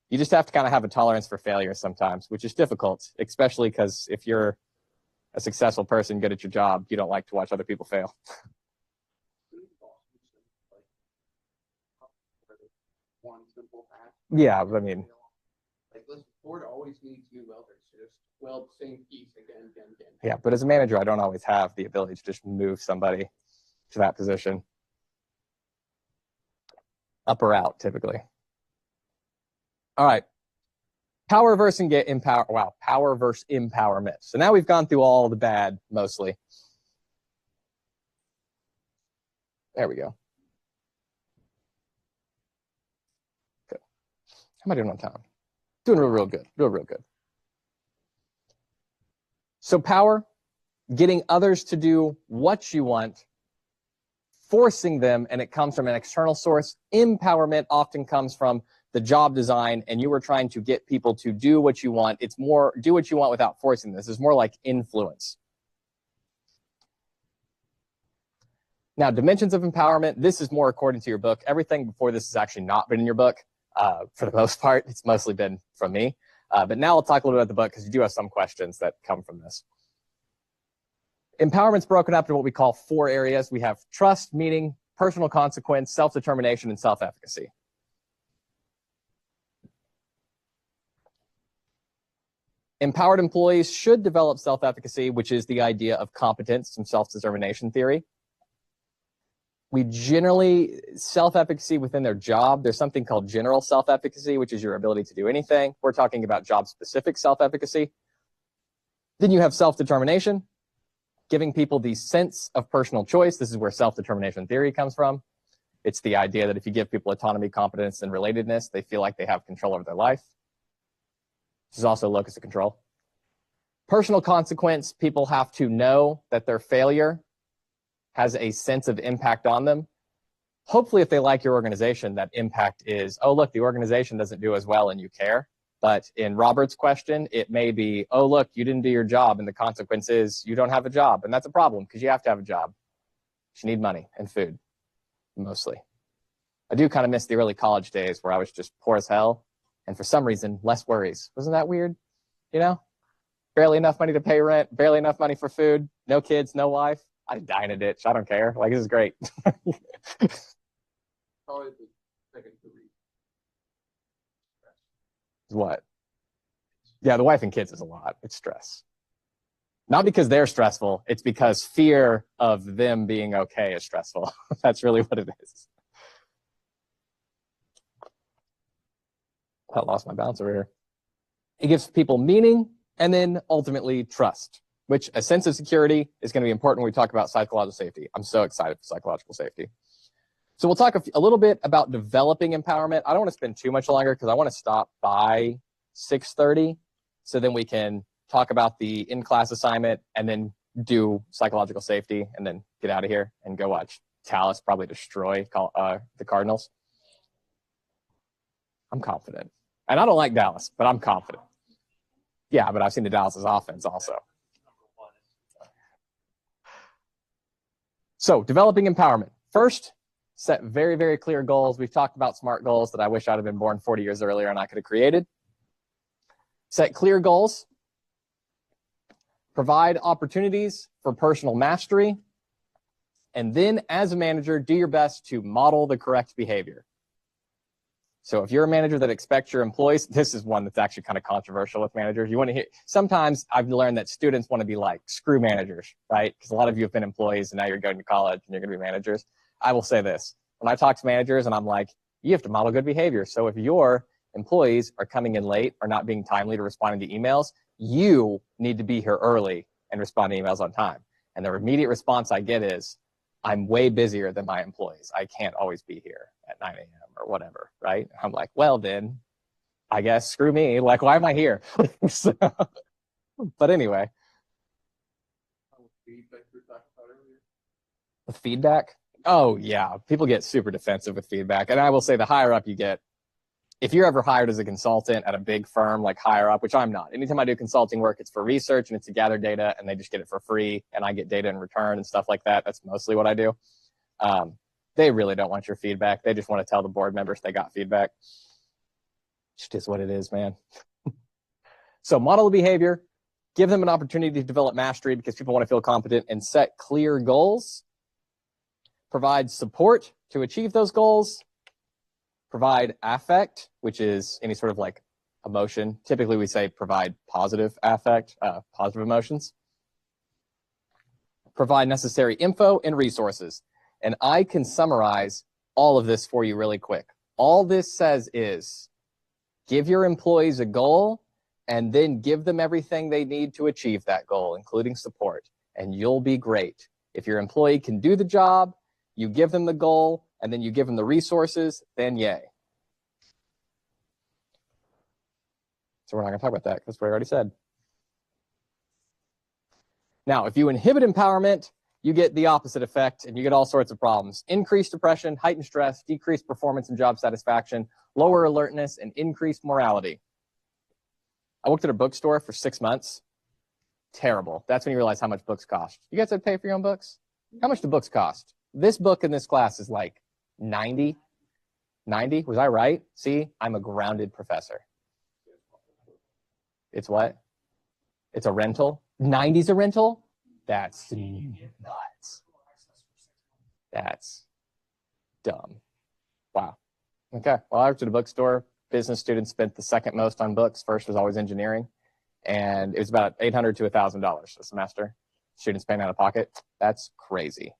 you just have to kind of have a tolerance for failure sometimes, which is difficult, especially because if you're a successful person, good at your job, you don't like to watch other people fail. One simple fact. Yeah, I mean, like, listen, Ford always needs new welders to just weld the same piece again. Yeah, but as a manager, I don't always have the ability to just move somebody to that position. Up or out, typically. All right. Power versus empowerment. So now we've gone through all the bad, mostly. There we go. Good. How am I doing on time? Doing real good. Real good. So power, getting others to do what you want, forcing them, and it comes from an external source. Empowerment often comes from the job design, and you were trying to get people to do what you want. It's more do what you want without forcing this. It's more like influence. Now, dimensions of empowerment, this is more according to your book. Everything before this has actually not been in your book. For the most part, it's mostly been from me. But now I'll talk a little bit about the book because you do have some questions that come from this. Empowerment's broken up into what we call 4 areas. We have trust, meaning, personal consequence, self-determination, and self-efficacy. Empowered employees should develop self-efficacy, which is the idea of competence and self-determination theory. We generally, self-efficacy within their job, there's something called general self-efficacy, which is your ability to do anything. We're talking about job-specific self-efficacy. Then you have self-determination, giving people the sense of personal choice. This is where self-determination theory comes from. It's the idea that if you give people autonomy, competence, and relatedness, they feel like they have control over their life. This is also locus of control. Personal consequence, people have to know that their failure has a sense of impact on them. Hopefully, if they like your organization, that impact is, oh, look, the organization doesn't do as well and you care. But in Robert's question, it may be, oh, look, you didn't do your job, and the consequence is you don't have a job. And that's a problem because you have to have a job. You need money and food, mostly. I do kind of miss the early college days where I was just poor as hell. And for some reason, less worries. Wasn't that weird? You know, barely enough money to pay rent, barely enough money for food, no kids, no wife. I die in a ditch. I don't care. Like, this is great. Probably the second to read. What? Yeah, the wife and kids is a lot. It's stress. Not because they're stressful. It's because fear of them being okay is stressful. That's really what it is. I lost my balance over here. It gives people meaning and then ultimately trust, which a sense of security is going to be important when we talk about psychological safety. I'm so excited for psychological safety. So we'll talk a little bit about developing empowerment. I don't want to spend too much longer because I want to stop by 6:30 so then we can talk about the in-class assignment and then do psychological safety and then get out of here and go watch Dallas probably destroy the Cardinals. I'm confident. And I don't like Dallas, but I'm confident. Yeah, but I've seen the Dallas' offense also. So developing empowerment. First, set very, very clear goals. We've talked about SMART goals that I wish I'd have been born 40 years earlier and I could have created. Set clear goals. Provide opportunities for personal mastery. And then as a manager, do your best to model the correct behavior. So if you're a manager that expects your employees, this is one that's actually kind of controversial with managers. You want to hear, sometimes I've learned that students want to be like screw managers, right? Because a lot of you have been employees and now you're going to college and you're going to be managers. I will say this, when I talk to managers and I'm like, you have to model good behavior. So if you're employees are coming in late or not being timely to responding to emails, you need to be here early and respond to emails on time. And the immediate response I get is, I'm way busier than my employees. I can't always be here at 9 a.m. or whatever, right? I'm like, well, then, I guess screw me. Like, why am I here? So, but anyway. With feedback? Oh, yeah. People get super defensive with feedback. And I will say the higher up you get, if you're ever hired as a consultant at a big firm like higher up, which I'm not. Anytime I do consulting work, it's for research and it's to gather data and they just get it for free and I get data in return and stuff like that. That's mostly what I do. They really don't want your feedback. They just want to tell the board members they got feedback. Just is what it is, man. So model the behavior, give them an opportunity to develop mastery because people want to feel competent, and set clear goals. Provide support to achieve those goals. Provide affect, which is any sort of like emotion. Typically we say provide positive affect, positive emotions. Provide necessary info and resources. And I can summarize all of this for you really quick. All this says is give your employees a goal and then give them everything they need to achieve that goal, including support, and you'll be great. If your employee can do the job, you give them the goal, and then you give them the resources, then yay. So we're not going to talk about that because we already said. Now, if you inhibit empowerment, you get the opposite effect, and you get all sorts of problems. Increased depression, heightened stress, decreased performance and job satisfaction, lower alertness, and increased morality. I worked at a bookstore for 6 months. Terrible. That's when you realize how much books cost. You guys have to pay for your own books? How much do books cost? This book in this class is like 90. 90? Was I right? See, I'm a grounded professor. It's what? It's a rental? 90's a rental? That's nuts. That's dumb. Wow. Okay. Well, I worked at a bookstore. Business students spent the second most on books. First was always engineering. And it was about $800 to $1,000 a semester. Students paying out of pocket. That's crazy.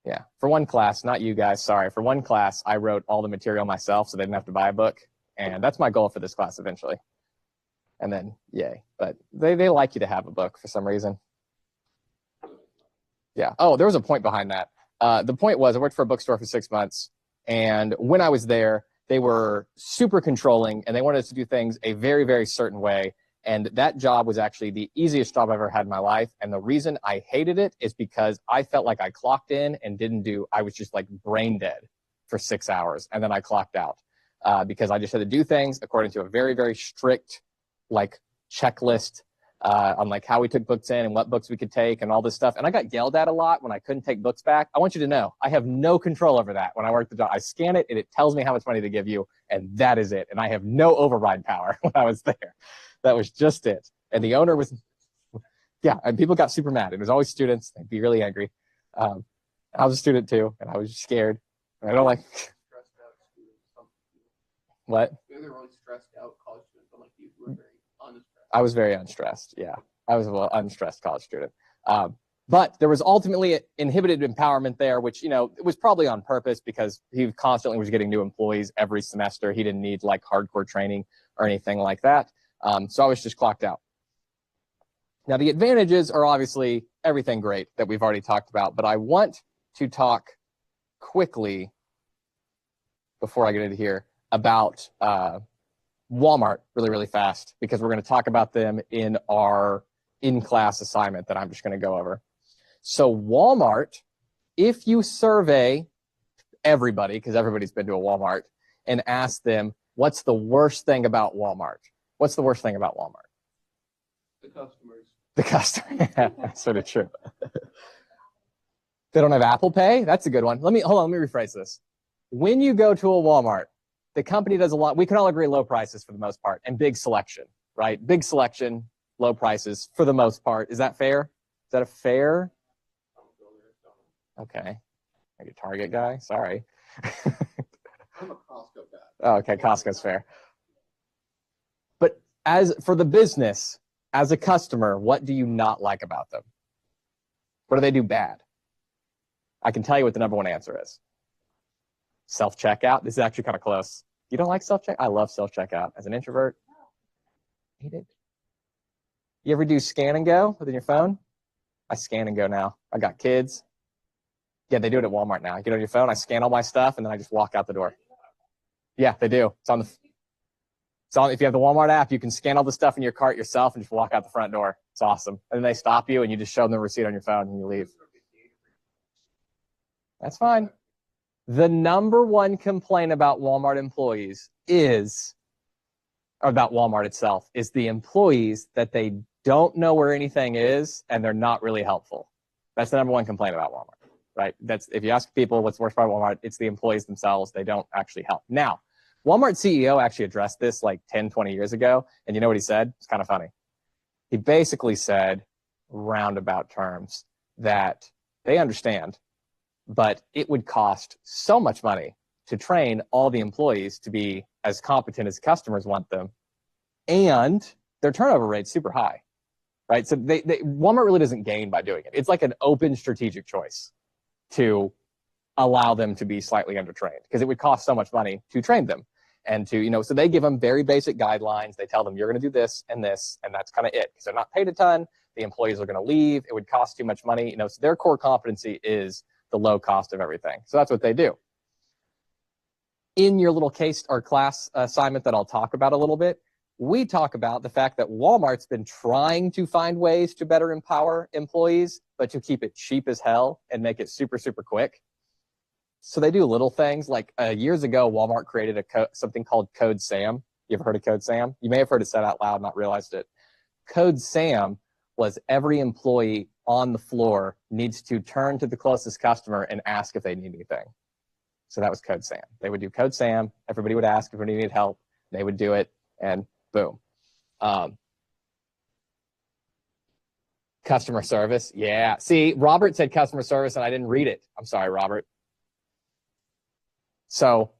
Yeah. For one class, not you guys, sorry. For one class, I wrote all the material myself so they didn't have to buy a book. And that's my goal for this class eventually. And then, yay. But they like you to have a book for some reason. Yeah. Oh, there was a point behind that. The point was I worked for a bookstore for 6 months. And when I was there, they were super controlling and they wanted us to do things a very, very certain way. And that job was actually the easiest job I've ever had in my life. And the reason I hated it is because I felt like I clocked in and I was just like brain dead for 6 hours. And then I clocked out because I just had to do things according to a very, very strict like checklist on like how we took books in and what books we could take and all this stuff. And I got yelled at a lot when I couldn't take books back. I want you to know, I have no control over that when I work the job. I scan it and it tells me how much money to give you, and that is it. And I have no override power when I was there. That was just it. And the owner was, yeah, and people got super mad. It was always students. They'd be really angry. I was a student too, and I was scary. And I don't like. What? They were really stressed out college students, but like you were very unstressed. I was very unstressed. Yeah, I was an unstressed college student. But there was ultimately inhibited empowerment there, which, you know, it was probably on purpose because he constantly was getting new employees every semester. He didn't need like hardcore training or anything like that. So I was just clocked out. Now, the advantages are obviously everything great that we've already talked about, but I want to talk quickly before I get into here about Walmart really, really fast, because we're going to talk about them in our in-class assignment that I'm just going to go over. So Walmart, if you survey everybody, because everybody's been to a Walmart, and ask them, what's the worst thing about Walmart? What's the worst thing about Walmart? The customers. The customer. That's sort of true. They don't have Apple Pay? That's a good one. Let me rephrase this. When you go to a Walmart, the company does a lot. We can all agree low prices for the most part, and big selection, right? Big selection, low prices for the most part. Is that fair? Is that a fair? Okay. Are you a Target guy? Sorry. I'm a Costco guy. Oh, okay, Costco's fair. But as for the business, as a customer, what do you not like about them? What do they do bad? I can tell you what the number one answer is. Self-checkout. This is actually kind of close. You don't like self-check? I love self-checkout. As an introvert, hate it. You ever do scan and go within your phone? I scan and go now. I got kids. Yeah, they do it at Walmart now. You get on your phone, I scan all my stuff, and then I just walk out the door. Yeah, they do. If you have the Walmart app, you can scan all the stuff in your cart yourself and just walk out the front door. It's awesome. And then they stop you and you just show them the receipt on your phone and you leave. That's fine. The number one complaint about Walmart employees about Walmart itself, is the employees that they don't know where anything is and they're not really helpful. That's the number one complaint about Walmart, right? If you ask people what's worst about Walmart, it's the employees themselves. They don't actually help. Now, Walmart CEO actually addressed this like 10, 20 years ago. And you know what he said? It's kind of funny. He basically said, roundabout terms, that they understand, but it would cost so much money to train all the employees to be as competent as customers want them. And their turnover rate's super high, right? So Walmart really doesn't gain by doing it. It's like an open strategic choice to allow them to be slightly undertrained, because it would cost so much money to train them. And so they give them very basic guidelines. They tell them, you're going to do this, and that's kind of it. Because they're not paid a ton. The employees are going to leave. It would cost too much money. So their core competency is the low cost of everything. So that's what they do. In your little case or class assignment that I'll talk about a little bit, we talk about the fact that Walmart's been trying to find ways to better empower employees, but to keep it cheap as hell and make it super, super quick. So they do little things like years ago, Walmart created something called Code Sam. You ever heard of Code Sam? You may have heard it said out loud, not realized it. Code Sam was every employee on the floor needs to turn to the closest customer and ask if they need anything. So that was Code Sam. They would do Code Sam. Everybody would ask if anybody needed help. They would do it, and boom. Customer service. Yeah. See, Robert said customer service, and I didn't read it. I'm sorry, Robert. So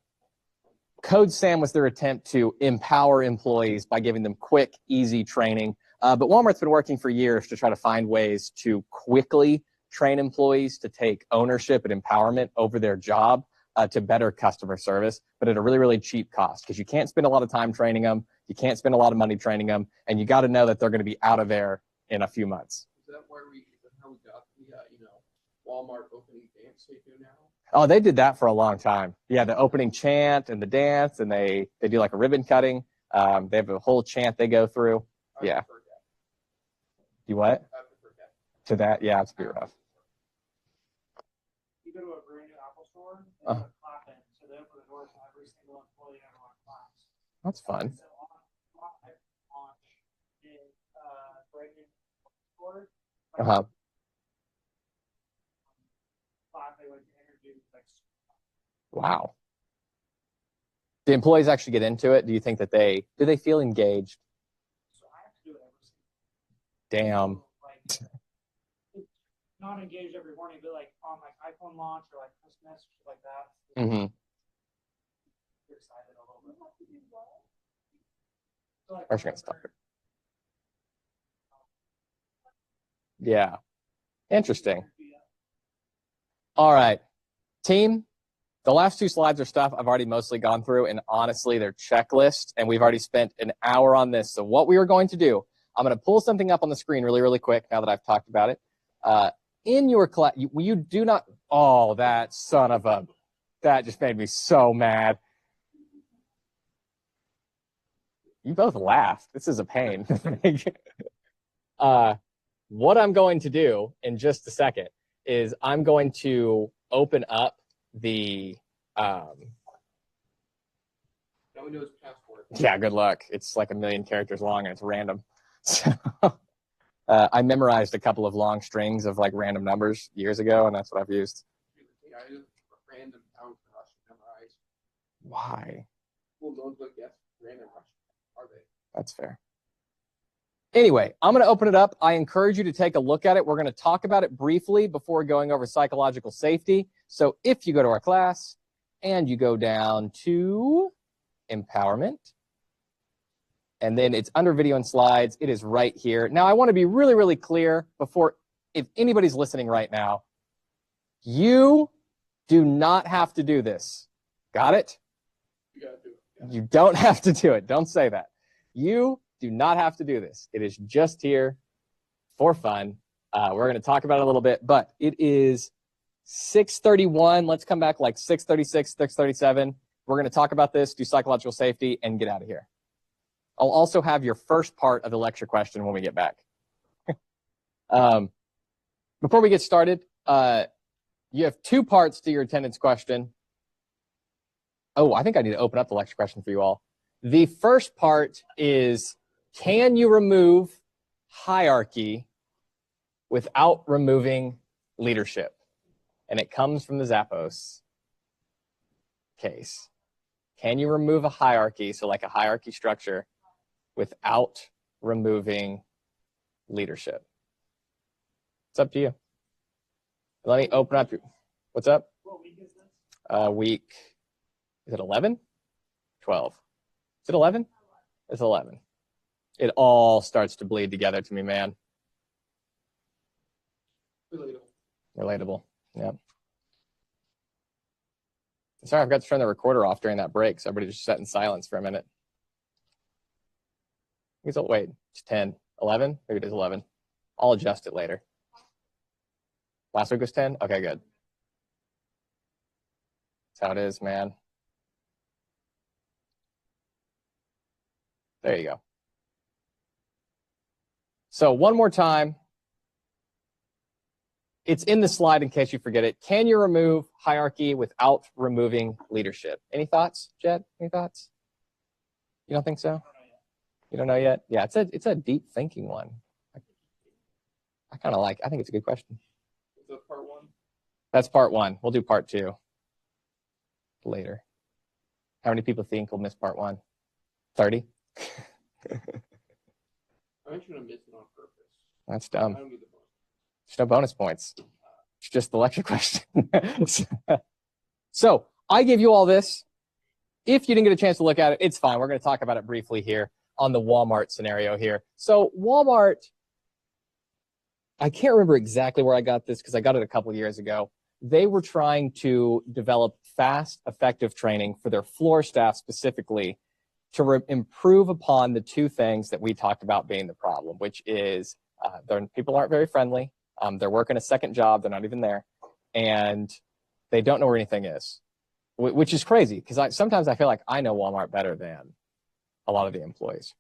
Code Sam was their attempt to empower employees by giving them quick, easy training. But Walmart's been working for years to try to find ways to quickly train employees to take ownership and empowerment over their job to better customer service, but at a really, really cheap cost, because you can't spend a lot of time training them. You can't spend a lot of money training them, and you got to know that they're going to be out of there in a few months. Is that how we got the Walmart opening dance they do now? Oh, they did that for a long time. Yeah, the opening chant and the dance, and they do like a ribbon cutting. They have a whole chant they go through. Yeah. You what? To that? Yeah, it's pretty rough. You go to a brand new Apple store, they have a clap in, so they open the door to every single employee and everyone claps. That's fun. So on in brand new store, they would introduce Wow. The employees actually get into it? Do you think that do they feel engaged? So I have to do it every single Damn. Not engaged every morning, but like on like iPhone launch or like Christmas, shit like that. Mm-hmm. You're excited a little bit. So like, I'm gonna stop it. Yeah. Interesting. All right. Team, the last two slides are stuff I've already mostly gone through, and honestly, they're checklists, and we've already spent an hour on this. So what we are going to do, I'm going to pull something up on the screen really, really quick now that I've talked about it. In your class, you do not, oh, that just made me so mad. You both laughed. This is a pain. What I'm going to do in just a second is I'm going to open up the Now we know it's password. yeah, good luck. It's like 1 million characters long and it's random. So I memorized a couple of long strings of like random numbers years ago, and that's what I've used. Random pound for us to memorize. Why? Well, don't look at random are they? That's fair. Anyway, I'm going to open it up. I encourage you to take a look at it. We're going to talk about it briefly before going over psychological safety. So if you go to our class and you go down to empowerment, and then it's under video and slides, it is right here. Now, I want to be really, really clear if anybody's listening right now, you do not have to do this. Got it? You gotta do it. You don't have to do it. Don't say that. You do not have to do this. It is just here for fun. We're going to talk about it a little bit, but it is 6:31. Let's come back like 6:36, 6:37. We're going to talk about this, do psychological safety, and get out of here. I'll also have your first part of the lecture question when we get back. Before we get started, you have two parts to your attendance question. Oh, I think I need to open up the lecture question for you all. The first part is, can you remove hierarchy without removing leadership? And it comes from the Zappos case. Can you remove a hierarchy, so like a hierarchy structure, without removing leadership? It's up to you. Let me open up your, what's up? What week is this? Week, is it 11? 12. Is it 11? It's 11. It all starts to bleed together to me, man. Relatable. Yeah. Sorry, I forgot to turn the recorder off during that break, so everybody just sat in silence for a minute. Wait, it's 10. 11? Maybe it is 11. I'll adjust it later. Last week was 10? Okay, good. That's how it is, man. There you go. So one more time. It's in the slide in case you forget it. Can you remove hierarchy without removing leadership? Any thoughts, Jed? Any thoughts? You don't think so? You don't know yet? Yeah, it's a deep thinking one. I kind of like, I think it's a good question. Is that part one? That's part one. We'll do part two later. How many people think we'll miss part one? 30? I'm actually going to miss it on purpose. That's dumb. I don't need the bonus. There's no bonus points. It's just the lecture question. So I give you all this. If you didn't get a chance to look at it, it's fine. We're going to talk about it briefly here on the Walmart scenario here. So Walmart, I can't remember exactly where I got this because I got it a couple of years ago. They were trying to develop fast, effective training for their floor staff specifically to improve upon the two things that we talked about being the problem, which is people aren't very friendly. They're working a second job. They're not even there. And they don't know where anything is, which is crazy because sometimes I feel like I know Walmart better than a lot of the employees.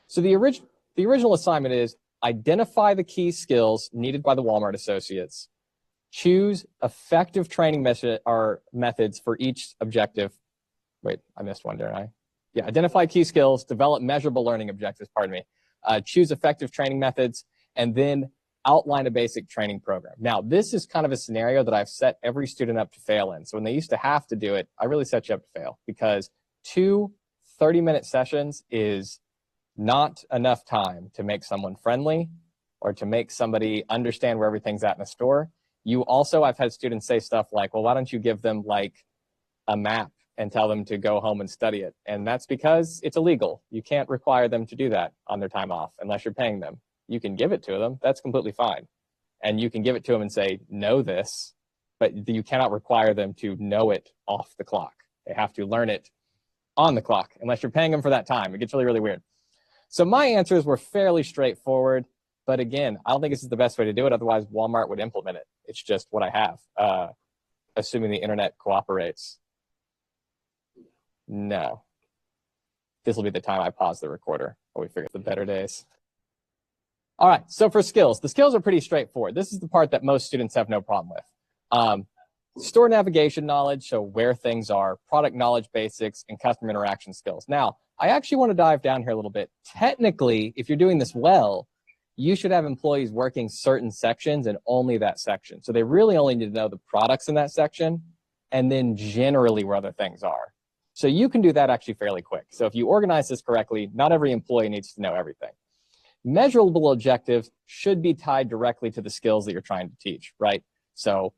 So the original assignment is identify the key skills needed by the Walmart associates, choose effective training methods for each objective. Wait, I missed one, didn't I? Yeah, identify key skills, develop measurable learning objectives, choose effective training methods, and then outline a basic training program. Now, this is kind of a scenario that I've set every student up to fail in. So when they used to have to do it, I really set you up to fail because 2 30-minute sessions is not enough time to make someone friendly or to make somebody understand where everything's at in the store. I've had students say stuff like, well, why don't you give them like a map and tell them to go home and study it? And that's because it's illegal. You can't require them to do that on their time off unless you're paying them. You can give it to them. That's completely fine. And you can give it to them and say, know this, but you cannot require them to know it off the clock. They have to learn it on the clock unless you're paying them for that time. It gets really, really weird. So my answers were fairly straightforward. But again, I don't think this is the best way to do it. Otherwise, Walmart would implement it. It's just what I have, assuming the internet cooperates. No. This will be the time I pause the recorder while we figure out the better days. All right, so for skills, the skills are pretty straightforward. This is the part that most students have no problem with. Store navigation knowledge, so where things are, product knowledge basics, and customer interaction skills. Now, I actually want to dive down here a little bit. Technically, if you're doing this well, you should have employees working certain sections and only that section. So they really only need to know the products in that section and then generally where other things are. So you can do that actually fairly quick. So if you organize this correctly, not every employee needs to know everything. Measurable objectives should be tied directly to the skills that you're trying to teach, right? So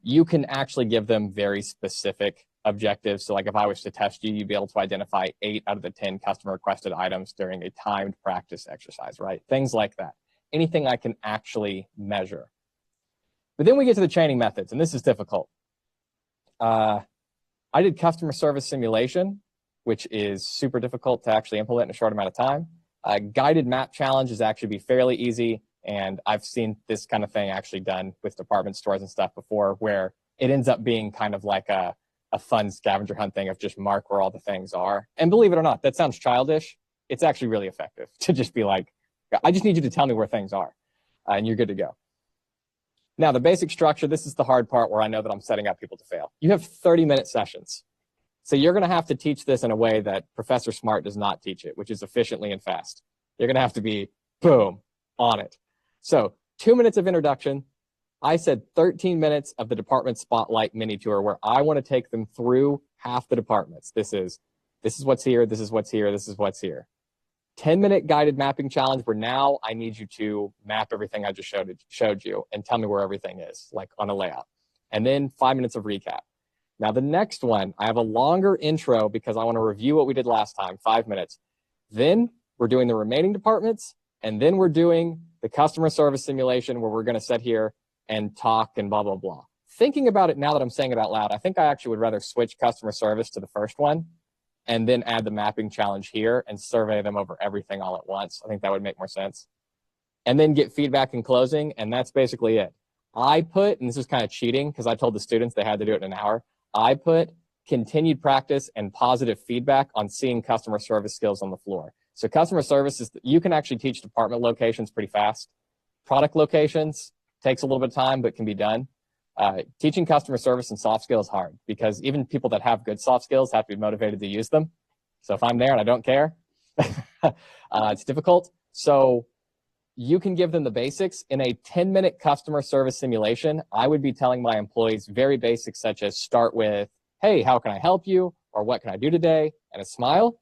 you can actually give them very specific objectives. So like if I was to test you, you'd be able to identify 8 out of the 10 customer requested items during a timed practice exercise, right? Things like that. Anything I can actually measure. But then we get to the training methods, and this is difficult. I did customer service simulation, which is super difficult to actually implement in a short amount of time. Guided map challenge is actually be fairly easy, and I've seen this kind of thing actually done with department stores and stuff before, where it ends up being kind of like a fun scavenger hunt thing of just mark where all the things are. And believe it or not, that sounds childish. It's actually really effective to just be like, I just need you to tell me where things are, and you're good to go. Now, the basic structure, this is the hard part where I know that I'm setting up people to fail. You have 30-minute sessions. So you're going to have to teach this in a way that Professor Smart does not teach it, which is efficiently and fast. You're going to have to be, boom, on it. So 2 minutes of introduction. I said 13 minutes of the department spotlight mini tour, where I want to take them through half the departments. This is what's here, this is what's here, this is what's here. 10-minute guided mapping challenge, where now I need you to map everything I just showed you and tell me where everything is, like on a layout. And then 5 minutes of recap. Now, the next one, I have a longer intro because I want to review what we did last time, 5 minutes. Then we're doing the remaining departments, and then we're doing the customer service simulation, where we're going to sit here and talk and blah, blah, blah. Thinking about it now that I'm saying it out loud, I think I actually would rather switch customer service to the first one and then add the mapping challenge here and survey them over everything all at once. I think that would make more sense. And then get feedback in closing, and that's basically it. I put, and this is kind of cheating because I told the students they had to do it in an hour, I put continued practice and positive feedback on seeing customer service skills on the floor. So customer service is, you can actually teach department locations pretty fast. Product locations takes a little bit of time, but can be done. Teaching customer service and soft skills is hard because even people that have good soft skills have to be motivated to use them. So if I'm there and I don't care, it's difficult. So you can give them the basics. In a 10-minute customer service simulation, I would be telling my employees very basics, such as start with, hey, how can I help you? Or what can I do today? And a smile.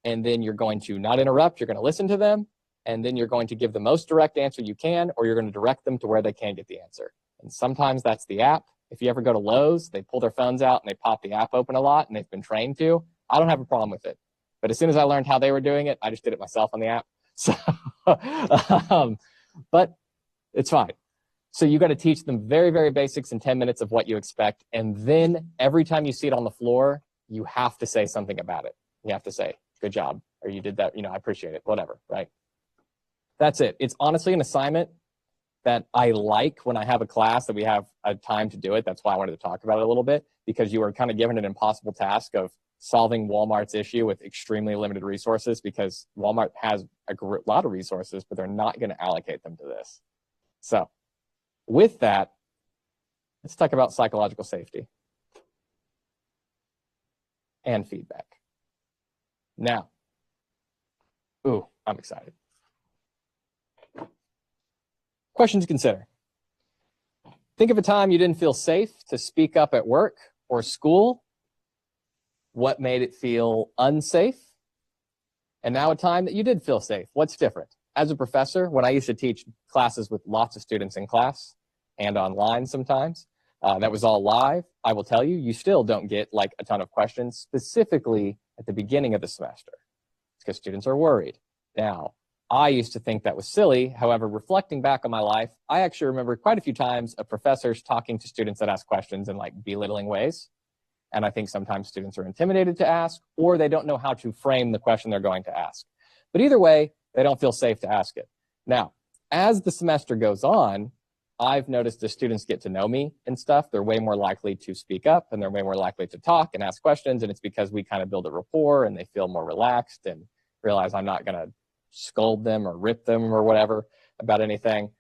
And then you're going to not interrupt. You're going to listen to them. And then you're going to give the most direct answer you can, or you're going to direct them to where they can get the answer. And sometimes that's the app. If you ever go to Lowe's, they pull their phones out and they pop the app open a lot, and they've been trained to. I don't have a problem with it. But as soon as I learned how they were doing it, I just did it myself on the app. So, but it's fine. So you got to teach them very, very basics in 10 minutes of what you expect. And then every time you see it on the floor, you have to say something about it. You have to say, good job, or you did that, I appreciate it, whatever, right? That's it. It's honestly an assignment that I like when I have a class that we have a time to do it. That's why I wanted to talk about it a little bit, because you are kind of given an impossible task of solving Walmart's issue with extremely limited resources, because Walmart has a lot of resources, but they're not going to allocate them to this. So with that, let's talk about psychological safety and feedback. Now, I'm excited. Question to consider. Think of a time you didn't feel safe to speak up at work or school. What made it feel unsafe? And now a time that you did feel safe. What's different? As a professor, when I used to teach classes with lots of students in class and online sometimes, that was all live. I will tell you, you still don't get like a ton of questions, specifically at the beginning of the semester, because students are worried. Now, I used to think that was silly. However, reflecting back on my life, I actually remember quite a few times of professors talking to students that ask questions in like belittling ways. And I think sometimes students are intimidated to ask, or they don't know how to frame the question they're going to ask. But either way, they don't feel safe to ask it. Now, as the semester goes on, I've noticed as students get to know me and stuff, they're way more likely to speak up, and they're way more likely to talk and ask questions. And it's because we kind of build a rapport and they feel more relaxed and realize I'm not going to scold them or rip them or whatever about anything.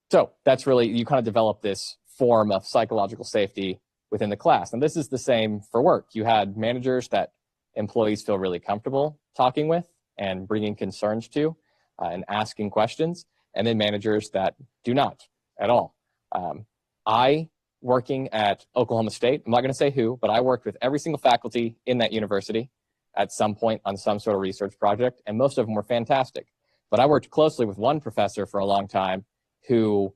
So that's really, you kind of develop this form of psychological safety within the class. And this is the same for work. You had managers that employees feel really comfortable talking with and bringing concerns to and asking questions, and then managers that do not at all. I, working at Oklahoma State, I'm not going to say who, but I worked with every single faculty in that university at some point on some sort of research project, and most of them were fantastic. But I worked closely with one professor for a long time who,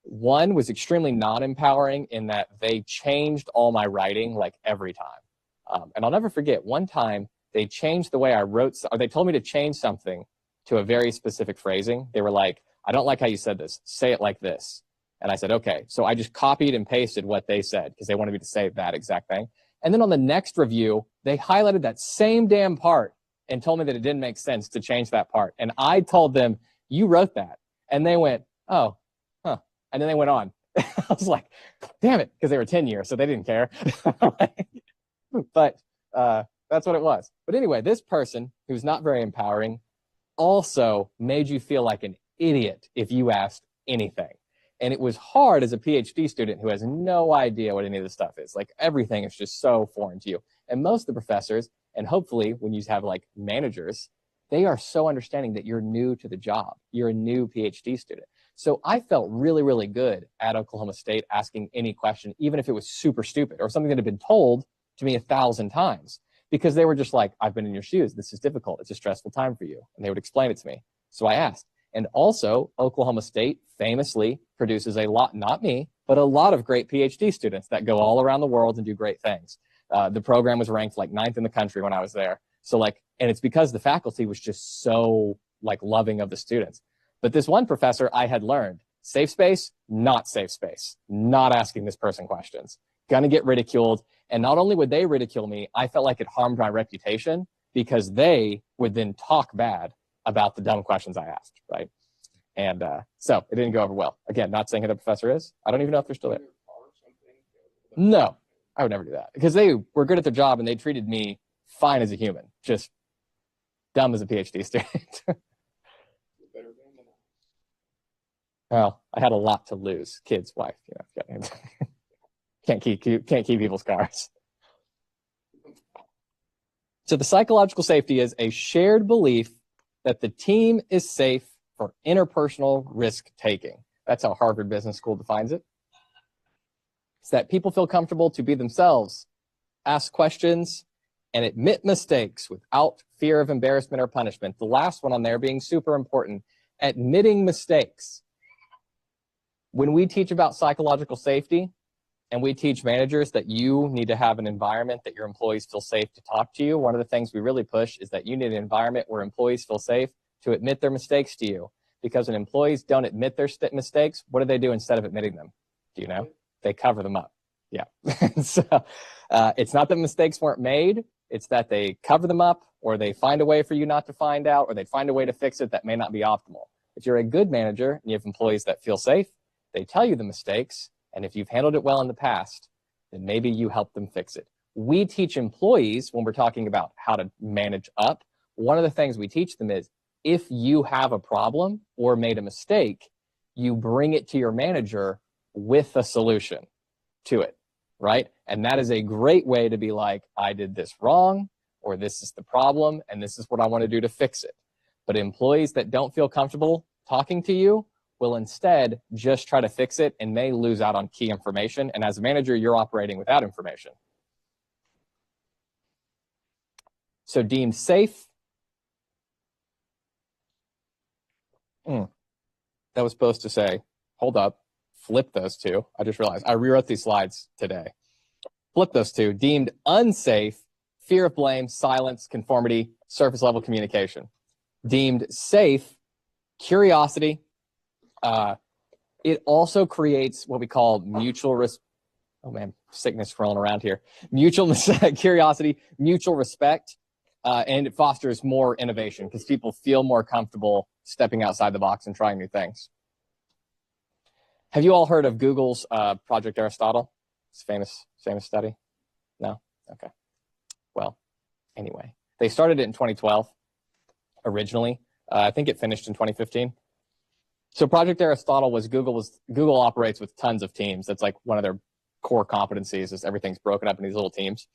one, was extremely non-empowering in that they changed all my writing like every time. And I'll never forget, one time they changed the way I wrote, or they told me to change something to a very specific phrasing. They were like, I don't like how you said this, say it like this. And I said, okay. So I just copied and pasted what they said because they wanted me to say that exact thing. And then on the next review, they highlighted that same damn part and told me that it didn't make sense to change that part. And I told them, you wrote that. And they went, oh, huh. And then they went on. I was like, damn it, because they were 10 years, so they didn't care. But that's what it was. But anyway, this person who's not very empowering also made you feel like an idiot if you asked anything. And it was hard as a PhD student who has no idea what any of this stuff is. Like, everything is just so foreign to you. And most of the professors, and hopefully when you have like managers, they are so understanding that you're new to the job. You're a new PhD student. So I felt really, really good at Oklahoma State asking any question, even if it was super stupid or something that had been told to me 1,000 times, because they were just like, I've been in your shoes. This is difficult. It's a stressful time for you. And they would explain it to me. So I asked. And also, Oklahoma State famously produces a lot, not me, but a lot of great PhD students that go all around the world and do great things. The program was ranked like 9th in the country when I was there. So like, and it's because the faculty was just so like loving of the students. But this one professor, I had learned, safe space, not safe space, not asking this person questions, gonna get ridiculed. And not only would they ridicule me, I felt like it harmed my reputation because they would then talk bad about the dumb questions I asked, right? And so it didn't go over well. Again, not saying who the professor is. I don't even know if they're still there. No, I would never do that because they were good at their job and they treated me fine as a human, just dumb as a PhD student. Well, I had a lot to lose. Kids, wife, you know, can't keep people's cars. So the psychological safety is a shared belief that the team is safe for interpersonal risk taking. That's how Harvard Business School defines it. It's that people feel comfortable to be themselves, ask questions, and admit mistakes without fear of embarrassment or punishment. The last one on there being super important, admitting mistakes. When we teach about psychological safety and we teach managers that you need to have an environment that your employees feel safe to talk to you, one of the things we really push is that you need an environment where employees feel safe to admit their mistakes to you. Because when employees don't admit their mistakes, what do they do instead of admitting them? Do you know? They cover them up. Yeah. So it's not that mistakes weren't made. It's that they cover them up, or they find a way for you not to find out, or they find a way to fix it that may not be optimal. If you're a good manager and you have employees that feel safe, they tell you the mistakes, and if you've handled it well in the past, then maybe you help them fix it. We teach employees, when we're talking about how to manage up, one of the things we teach them is, if you have a problem or made a mistake, you bring it to your manager with a solution to it, right? And that is a great way to be like, I did this wrong, or this is the problem, and this is what I want to do to fix it. But employees that don't feel comfortable talking to you will instead just try to fix it and may lose out on key information. And as a manager, you're operating without information. So deemed safe. That was supposed to say, hold up, flip those two. I just realized I rewrote these slides today. Flip those two. Deemed unsafe, fear of blame, silence, conformity, surface level communication. Deemed safe, curiosity. It also creates what we call mutual respect. Oh man, sickness rolling around here. Mutual curiosity, mutual respect, and it fosters more innovation because people feel more comfortable stepping outside the box and trying new things. Have you all heard of Google's Project Aristotle? It's a famous study? No? Okay. Well, anyway, they started it in 2012 originally. I think it finished in 2015. So Project Aristotle was Google operates with tons of teams. That's like one of their core competencies is everything's broken up in these little teams.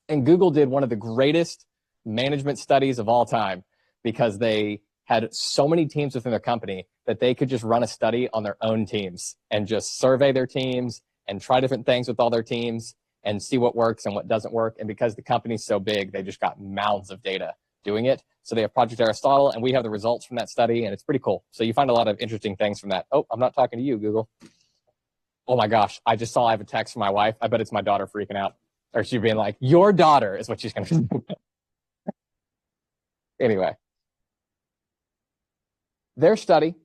And Google did one of the greatest management studies of all time because they had so many teams within their company that they could just run a study on their own teams and just survey their teams and try different things with all their teams and see what works and what doesn't work. And because the company's so big, they just got mounds of data doing it. So they have Project Aristotle, and we have the results from that study, and it's pretty cool. So you find a lot of interesting things from that. Oh, I'm not talking to you, Google. Oh my gosh, I just saw I have a text from my wife. I bet it's my daughter freaking out. Or she being like, your daughter is what she's going to do. Anyway. Their study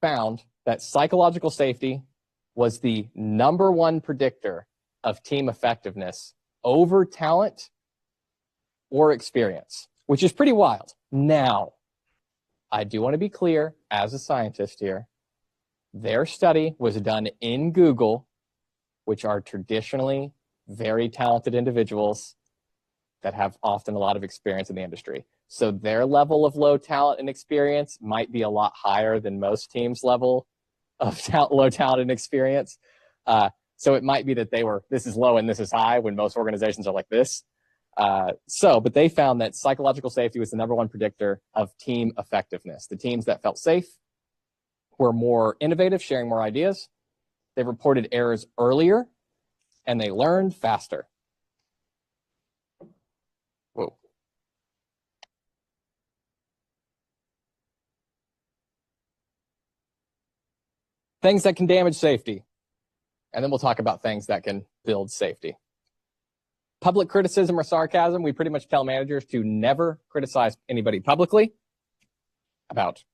found that psychological safety was the #1 predictor of team effectiveness over talent or experience, which is pretty wild. Now, I do want to be clear as a scientist here. Their study was done in Google, which are traditionally very talented individuals that have often a lot of experience in the industry. So their level of low talent and experience might be a lot higher than most teams' level of low talent and experience. So it might be that this is low and this is high when most organizations are like this. But they found that psychological safety was the #1 predictor of team effectiveness. The teams that felt safe were more innovative, sharing more ideas. They reported errors earlier, and they learned faster. Whoa. Things that can damage safety. And then we'll talk about things that can build safety. Public criticism or sarcasm, we pretty much tell managers to never criticize anybody publicly about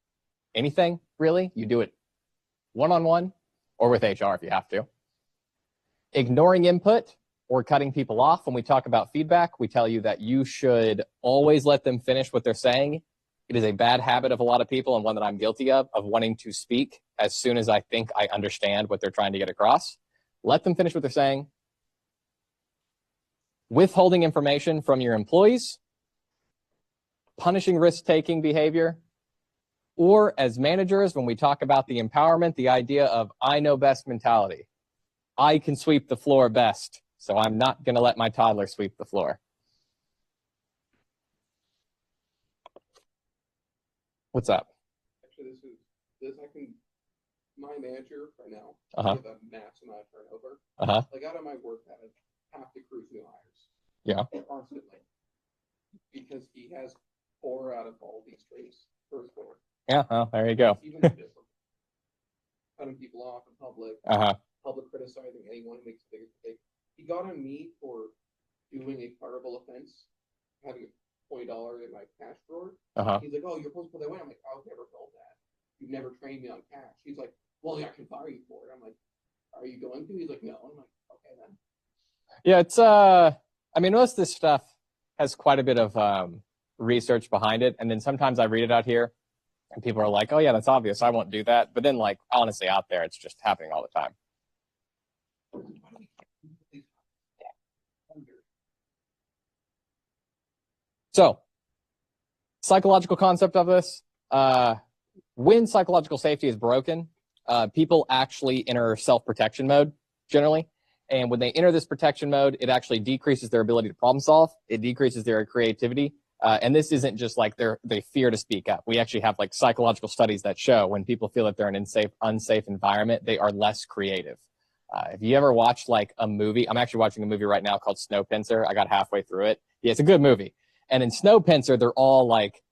anything, really. You do it one-on-one or with HR if you have to. Ignoring input or cutting people off. When we talk about feedback, we tell you that you should always let them finish what they're saying. It is a bad habit of a lot of people, and one that I'm guilty of wanting to speak as soon as I think I understand what they're trying to get across. Let them finish what they're saying. Withholding information from your employees, punishing risk-taking behavior, or as managers, when we talk about the empowerment, the idea of I know best mentality. I can sweep the floor best, so I'm not going to let my toddler sweep the floor. What's up? Actually, my manager right now, Uh-huh. with a massive amount of turnover. Uh-huh. Like out of my work habit, have to cruise new hires. Yeah. Constantly. Because he has 4 out of all these traits first floor. Yeah, well, there you go. Even just cutting people off in public, Uh-huh. public criticizing anyone who makes a big mistake. He got on me for doing a fireable offense, having $20 in my cash drawer. Uh-huh. He's like, "Oh, you're supposed to put that away." I'm like, "I've never told that. You've never trained me on cash." He's like, "Well, yeah, I can fire you for it." I'm like, "Are you going to?" He's like, "No." I'm like, "Okay, then." Yeah, it's I mean, most of this stuff has quite a bit of research behind it, and then sometimes I read it out here and people are like, "Oh yeah, that's obvious, I won't do that." But then, like, honestly, out there it's just happening all the time. Why do we keep these under? So, psychological concept of this, when psychological safety is broken, people actually enter self-protection mode generally. And when they enter this protection mode, it actually decreases their ability to problem solve. It decreases their creativity. And this isn't just like they fear to speak up. We actually have like psychological studies that show when people feel that they're in an unsafe environment, they are less creative. If you ever watched like a movie, I'm actually watching a movie right now called Snowpiercer. I got halfway through it. Yeah, it's a good movie. And in Snowpiercer, they're all like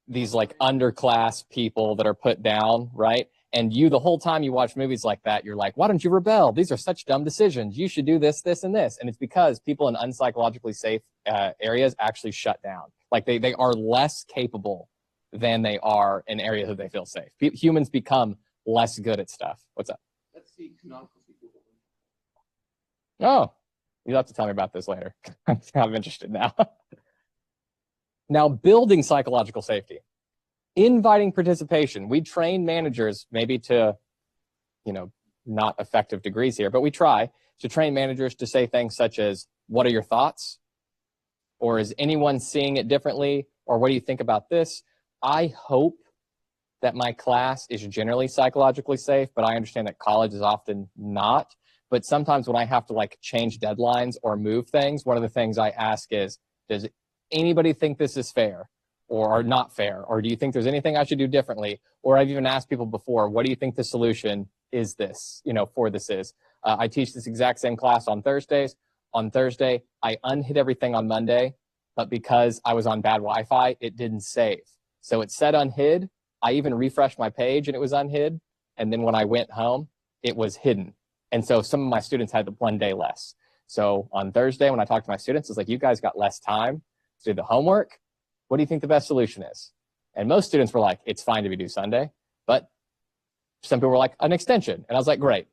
these like underclass people that are put down, right? And you, the whole time you watch movies like that, you're like, why don't you rebel? These are such dumb decisions. You should do this, this, and this. And it's because people in unpsychologically safe areas actually shut down. Like they are less capable than they are in areas that they feel safe. Humans become less good at stuff. What's up? Let's see canonical sequel. Oh, you'll have to tell me about this later. I'm interested now. Now, building psychological safety. Inviting participation. We train managers maybe to, not effective degrees here, but we try to train managers to say things such as, what are your thoughts? Or is anyone seeing it differently? Or what do you think about this? I hope that my class is generally psychologically safe, but I understand that college is often not. But sometimes when I have to like change deadlines or move things, one of the things I ask is, does anybody think this is fair? Or not fair? Or do you think there's anything I should do differently? Or I've even asked people before, what do you think the solution is this, for this is? I teach this exact same class on Thursdays. On Thursday, I unhid everything on Monday, but because I was on bad Wi-Fi, it didn't save. So it said unhid. I even refreshed my page and it was unhid. And then when I went home, it was hidden. And so some of my students had 1 day less. So on Thursday, when I talked to my students, it's like, you guys got less time to do the homework. What do you think the best solution is? And most students were like, it's fine to do Sunday. But some people were like, an extension. And I was like, great.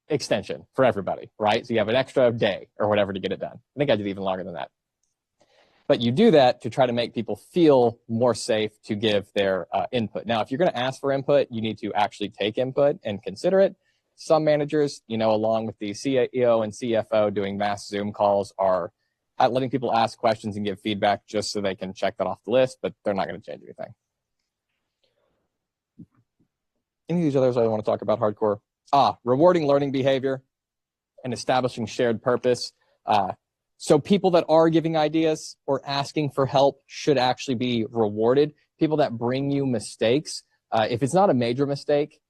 extension for everybody, right? So you have an extra day or whatever to get it done. I think I did even longer than that. But you do that to try to make people feel more safe to give their input. Now, if you're going to ask for input, you need to actually take input and consider it. Some managers, along with the CEO and CFO doing mass Zoom calls, are letting people ask questions and give feedback just so they can check that off the list, but they're not going to change anything. Any of these others I want to talk about hardcore? Rewarding learning behavior and establishing shared purpose. So people that are giving ideas or asking for help should actually be rewarded. People that bring you mistakes, if it's not a major mistake,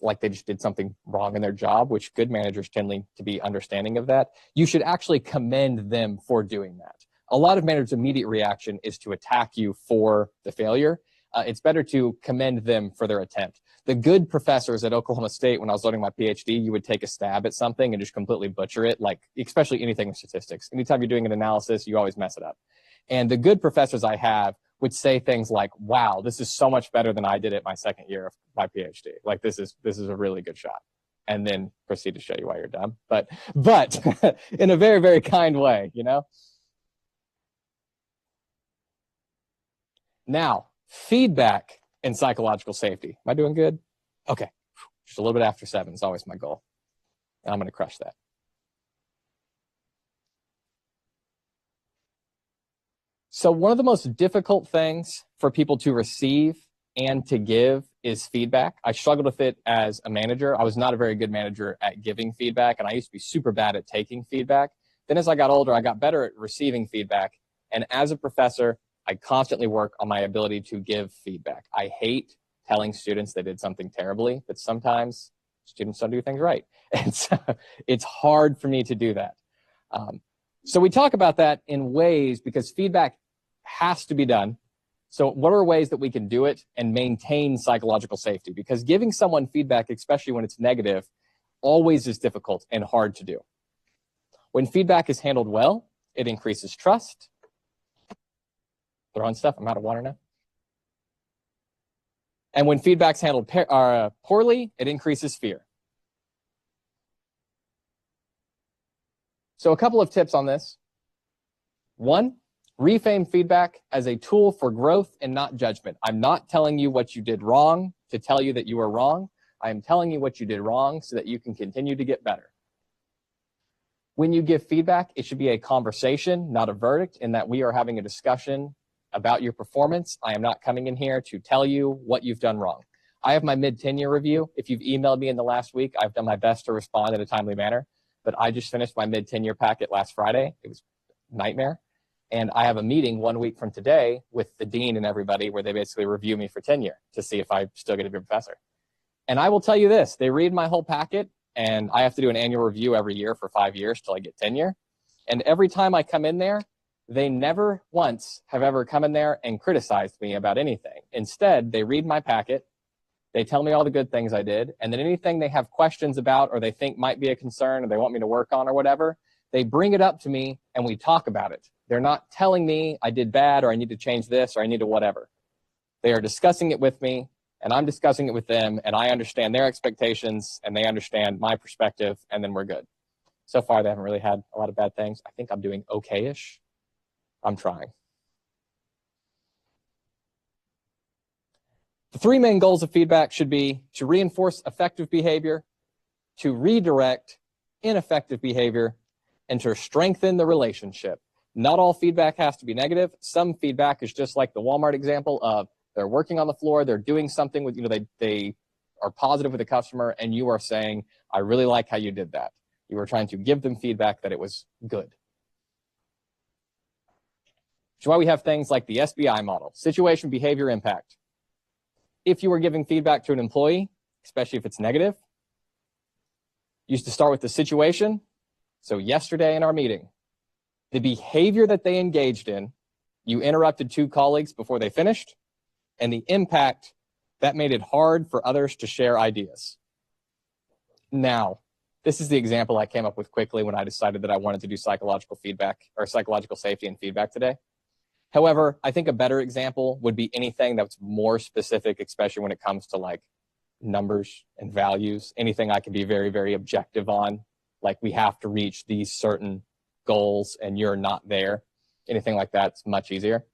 like they just did something wrong in their job, which good managers tend to be understanding of that, you should actually commend them for doing that. A lot of managers' immediate reaction is to attack you for the failure. It's better to commend them for their attempt. The good professors at Oklahoma State, when I was learning my PhD, you would take a stab at something and just completely butcher it, like especially anything with statistics. Anytime you're doing an analysis, you always mess it up. And the good professors I have would say things like, wow, this is so much better than I did it my second year of my PhD. Like, this is a really good shot. And then proceed to show you why you're dumb. But in a very, very kind way, Now, feedback and psychological safety. Am I doing good? Okay. Just a little bit after 7 is always my goal. And I'm going to crush that. So one of the most difficult things for people to receive and to give is feedback. I struggled with it as a manager. I was not a very good manager at giving feedback, and I used to be super bad at taking feedback. Then as I got older, I got better at receiving feedback. And as a professor, I constantly work on my ability to give feedback. I hate telling students they did something terribly, but sometimes students don't do things right. And so it's hard for me to do that. So we talk about that in ways because feedback has to be done. So what are ways that we can do it and maintain psychological safety? Because giving someone feedback, especially when it's negative, always is difficult and hard to do. When feedback is handled well, it increases trust. Throwing stuff. I'm out of water now. And when feedback's handled poorly, it increases fear. So a couple of tips on this. 1, reframe feedback as a tool for growth and not judgment. I'm not telling you what you did wrong to tell you that you are wrong. I am telling you what you did wrong so that you can continue to get better. When you give feedback, it should be a conversation, not a verdict, in that we are having a discussion about your performance. I am not coming in here to tell you what you've done wrong. I have my mid-tenure review. If you've emailed me in the last week, I've done my best to respond in a timely manner. But I just finished my mid-tenure packet last Friday. It was a nightmare. And I have a meeting 1 week from today with the dean and everybody where they basically review me for tenure to see if I still get to be a professor. And I will tell you this, they read my whole packet, and I have to do an annual review every year for 5 years till I get tenure. And every time I come in there, they never once have ever come in there and criticized me about anything. Instead, they read my packet, they tell me all the good things I did, and then anything they have questions about or they think might be a concern or they want me to work on or whatever, they bring it up to me and we talk about it. They're not telling me I did bad or I need to change this or I need to whatever. They are discussing it with me and I'm discussing it with them, and I understand their expectations and they understand my perspective, and then we're good. So far, they haven't really had a lot of bad things. I think I'm doing okay-ish. I'm trying. The 3 main goals of feedback should be to reinforce effective behavior, to redirect ineffective behavior, and to strengthen the relationship. Not all feedback has to be negative. Some feedback is just like the Walmart example of they're working on the floor, they're doing something with, they are positive with the customer, and you are saying, I really like how you did that. You were trying to give them feedback that it was good. Which is why we have things like the SBI model, situation, behavior, impact. If you were giving feedback to an employee, especially if it's negative, you used to start with the situation. So yesterday in our meeting, the behavior that they engaged in, you interrupted 2 colleagues before they finished, and the impact, that made it hard for others to share ideas. Now, this is the example I came up with quickly when I decided that I wanted to do psychological feedback or psychological safety and feedback today. However, I think a better example would be anything that's more specific, especially when it comes to like numbers and values, anything I can be very, very objective on, like we have to reach these certain goals and you're not there, anything like that, it's much easier.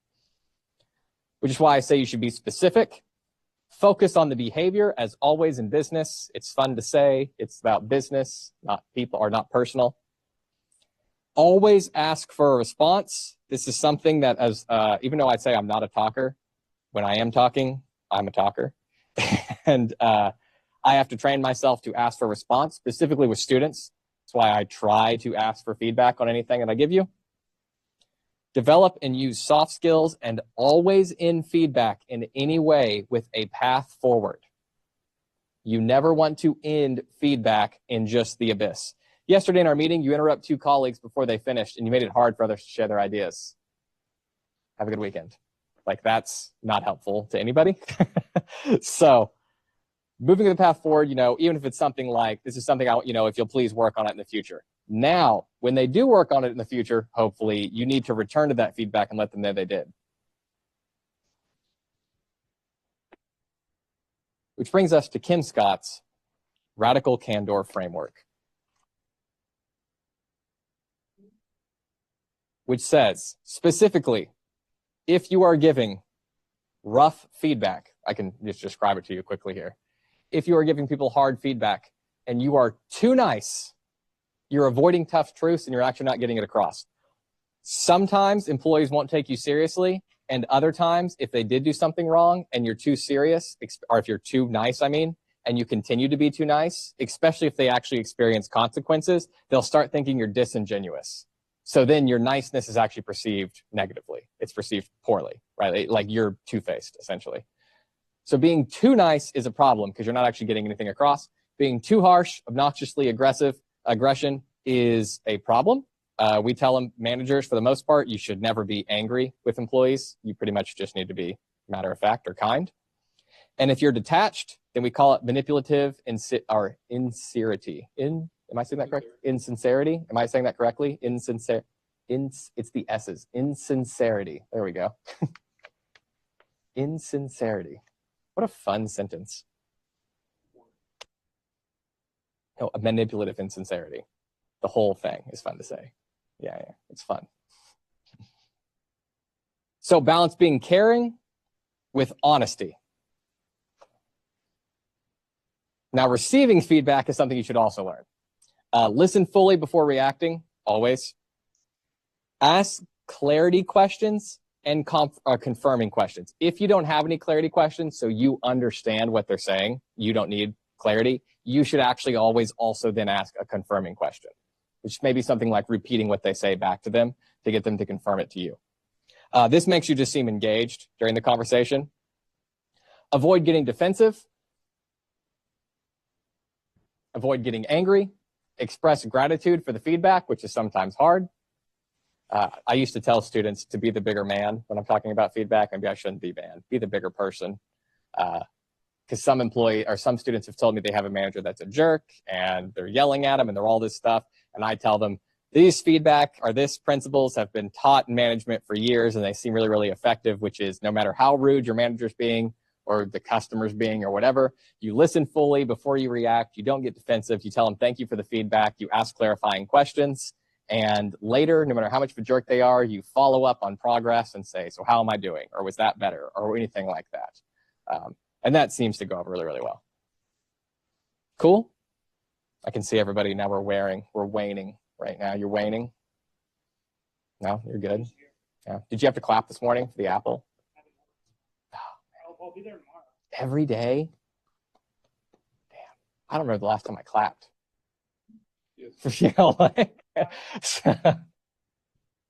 Which is why I say you should be specific. Focus on the behavior, as always in business. It's fun to say. It's about business, not people, or not personal. Always ask for a response. This is something that, as even though I'd say I'm not a talker, when I am talking, I'm a talker. And I have to train myself to ask for a response, specifically with students. That's why I try to ask for feedback on anything that I give you. Develop and use soft skills, and always in feedback in any way with a path forward. You never want to end feedback in just the abyss. Yesterday in our meeting, you interrupt 2 colleagues before they finished, and you made it hard for others to share their ideas. Have a good weekend. Like, that's not helpful to anybody. So moving to the path forward, even if it's something like, this is something if you'll please work on it in the future. Now, when they do work on it in the future, hopefully, you need to return to that feedback and let them know they did. Which brings us to Kim Scott's Radical Candor Framework, which says, specifically, if you are giving rough feedback, I can just describe it to you quickly here. If you are giving people hard feedback and you are too nice, you're avoiding tough truths and you're actually not getting it across. Sometimes employees won't take you seriously, and other times, if they did do something wrong and you're too serious, or if you're too nice, and you continue to be too nice, especially if they actually experience consequences, they'll start thinking you're disingenuous. So then your niceness is actually perceived negatively. It's perceived poorly, right? Like you're two-faced, essentially. So being too nice is a problem because you're not actually getting anything across. Being too harsh, obnoxiously aggression is a problem. We tell them, managers, for the most part, you should never be angry with employees. You pretty much just need to be matter of fact or kind. And if you're detached, then we call it manipulative or insincerity. Am I saying that correct? Insincerity. Am I saying that correctly? It's the S's. Insincerity. There we go. Insincerity. What a fun sentence. No, a manipulative insincerity. The whole thing is fun to say. Yeah, it's fun. So balance being caring with honesty. Now, receiving feedback is something you should also learn. Listen fully before reacting, always. Ask clarity questions and confirming questions. If you don't have any clarity questions, so you understand what they're saying, you don't need clarity, you should actually always also then ask a confirming question, which may be something like repeating what they say back to them to get them to confirm it to you. This makes you just seem engaged during the conversation. Avoid getting defensive. Avoid getting angry. Express gratitude for the feedback, which is sometimes hard. I used to tell students to be the bigger man when I'm talking about feedback. Maybe I shouldn't be man. Be the bigger person. Because some students have told me they have a manager that's a jerk and they're yelling at them and they're all this stuff. And I tell them, these principles have been taught in management for years and they seem really, really effective, which is no matter how rude your manager's being or the customer's being or whatever, you listen fully before you react. You don't get defensive. You tell them, thank you for the feedback. You ask clarifying questions. And later, no matter how much of a jerk they are, you follow up on progress and say, so how am I doing? Or was that better? Or anything like that. And that seems to go over really, really well. Cool? I can see everybody now. We're waning right now. You're waning? No, you're good? Yeah. Did you have to clap this morning for the apple? I'll be there tomorrow. Every day? Damn. I don't remember the last time I clapped. Yes. You know, like,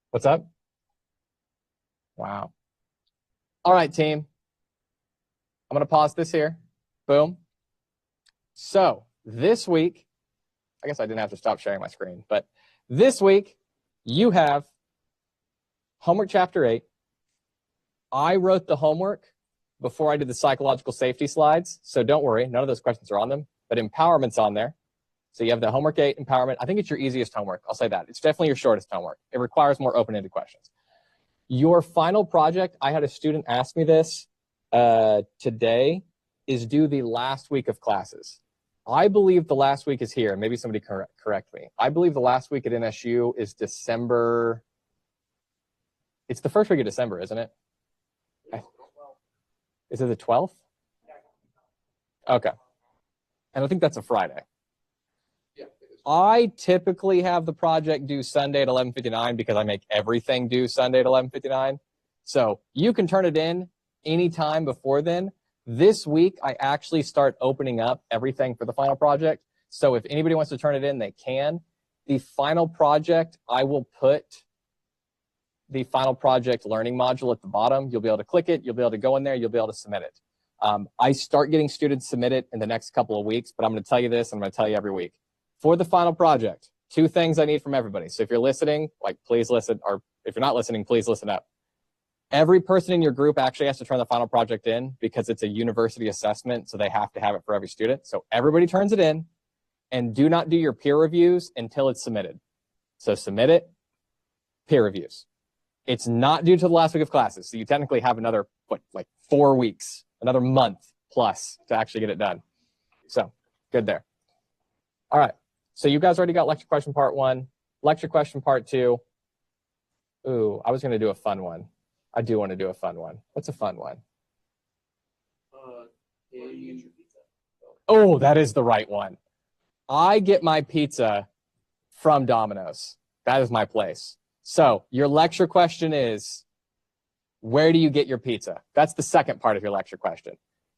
what's up? Wow. All right, team. I'm going to pause this here. Boom. So this week, I guess I didn't have to stop sharing my screen, but this week you have homework chapter 8. I wrote the homework before I did the psychological safety slides, so don't worry, none of those questions are on them, but empowerment's on there. So you have the homework 8, empowerment. I think it's your easiest homework. I'll say that. It's definitely your shortest homework. It requires more open-ended questions. Your final project, I had a student ask me this today. is due the last week of classes. I believe the last week is here. Maybe somebody correct me. I believe the last week at NSU is December. It's the first week of December, isn't it? Is it the 12th? Okay. And I think that's a Friday. Yeah, it is. I typically have the project due Sunday at 11:59 because I make everything due Sunday at 11:59. So you can turn it in anytime before then. This week, I actually start opening up everything for the final project. So if anybody wants to turn it in, they can. The final project, I will put the final project learning module at the bottom. You'll be able to click it. You'll be able to go in there. You'll be able to submit it. I start getting students submitted in the next couple of weeks, but I'm going to tell you this. I'm going to tell you every week. For the final project, 2 things I need from everybody. So if you're listening, like, please listen, or if you're not listening, please listen up. Every person in your group actually has to turn the final project in because it's a university assessment, so they have to have it for every student. So everybody turns it in, and do not do your peer reviews until it's submitted. So submit it, peer reviews. It's not due to the last week of classes, so you technically have another, like 4 weeks, another month plus to actually get it done. So good there. All right, so you guys already got lecture question part 1, lecture question part 2. Ooh, I was going to do a fun one. I do want to do a fun one. What's a fun one? Where do you get your pizza? Oh, that is the right one. I get my pizza from Domino's. That is my place. So your lecture question is, where do you get your pizza? That's the second part of your lecture question.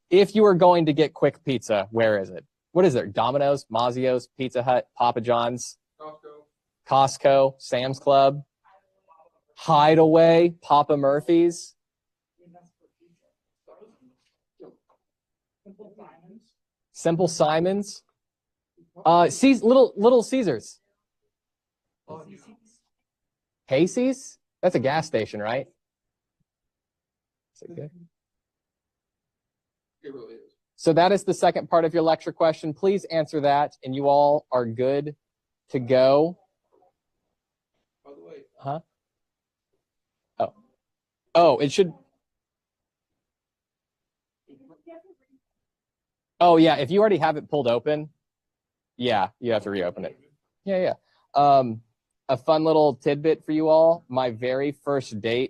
If you are going to get quick pizza, where is it? What is it? Domino's, Mazzio's, Pizza Hut, Papa John's, Costco, Sam's Club, Hideaway, Papa Murphy's. Simple Simons. Little Caesars. Casey's? That's a gas station, right? Is it good? It really is. So that is the second part of your lecture question. Please answer that, and you all are good to go. By the way, Huh? Oh, it should. Oh, yeah. If you already have it pulled open, yeah, you have to reopen it. Yeah. A fun little tidbit for you all. My very first date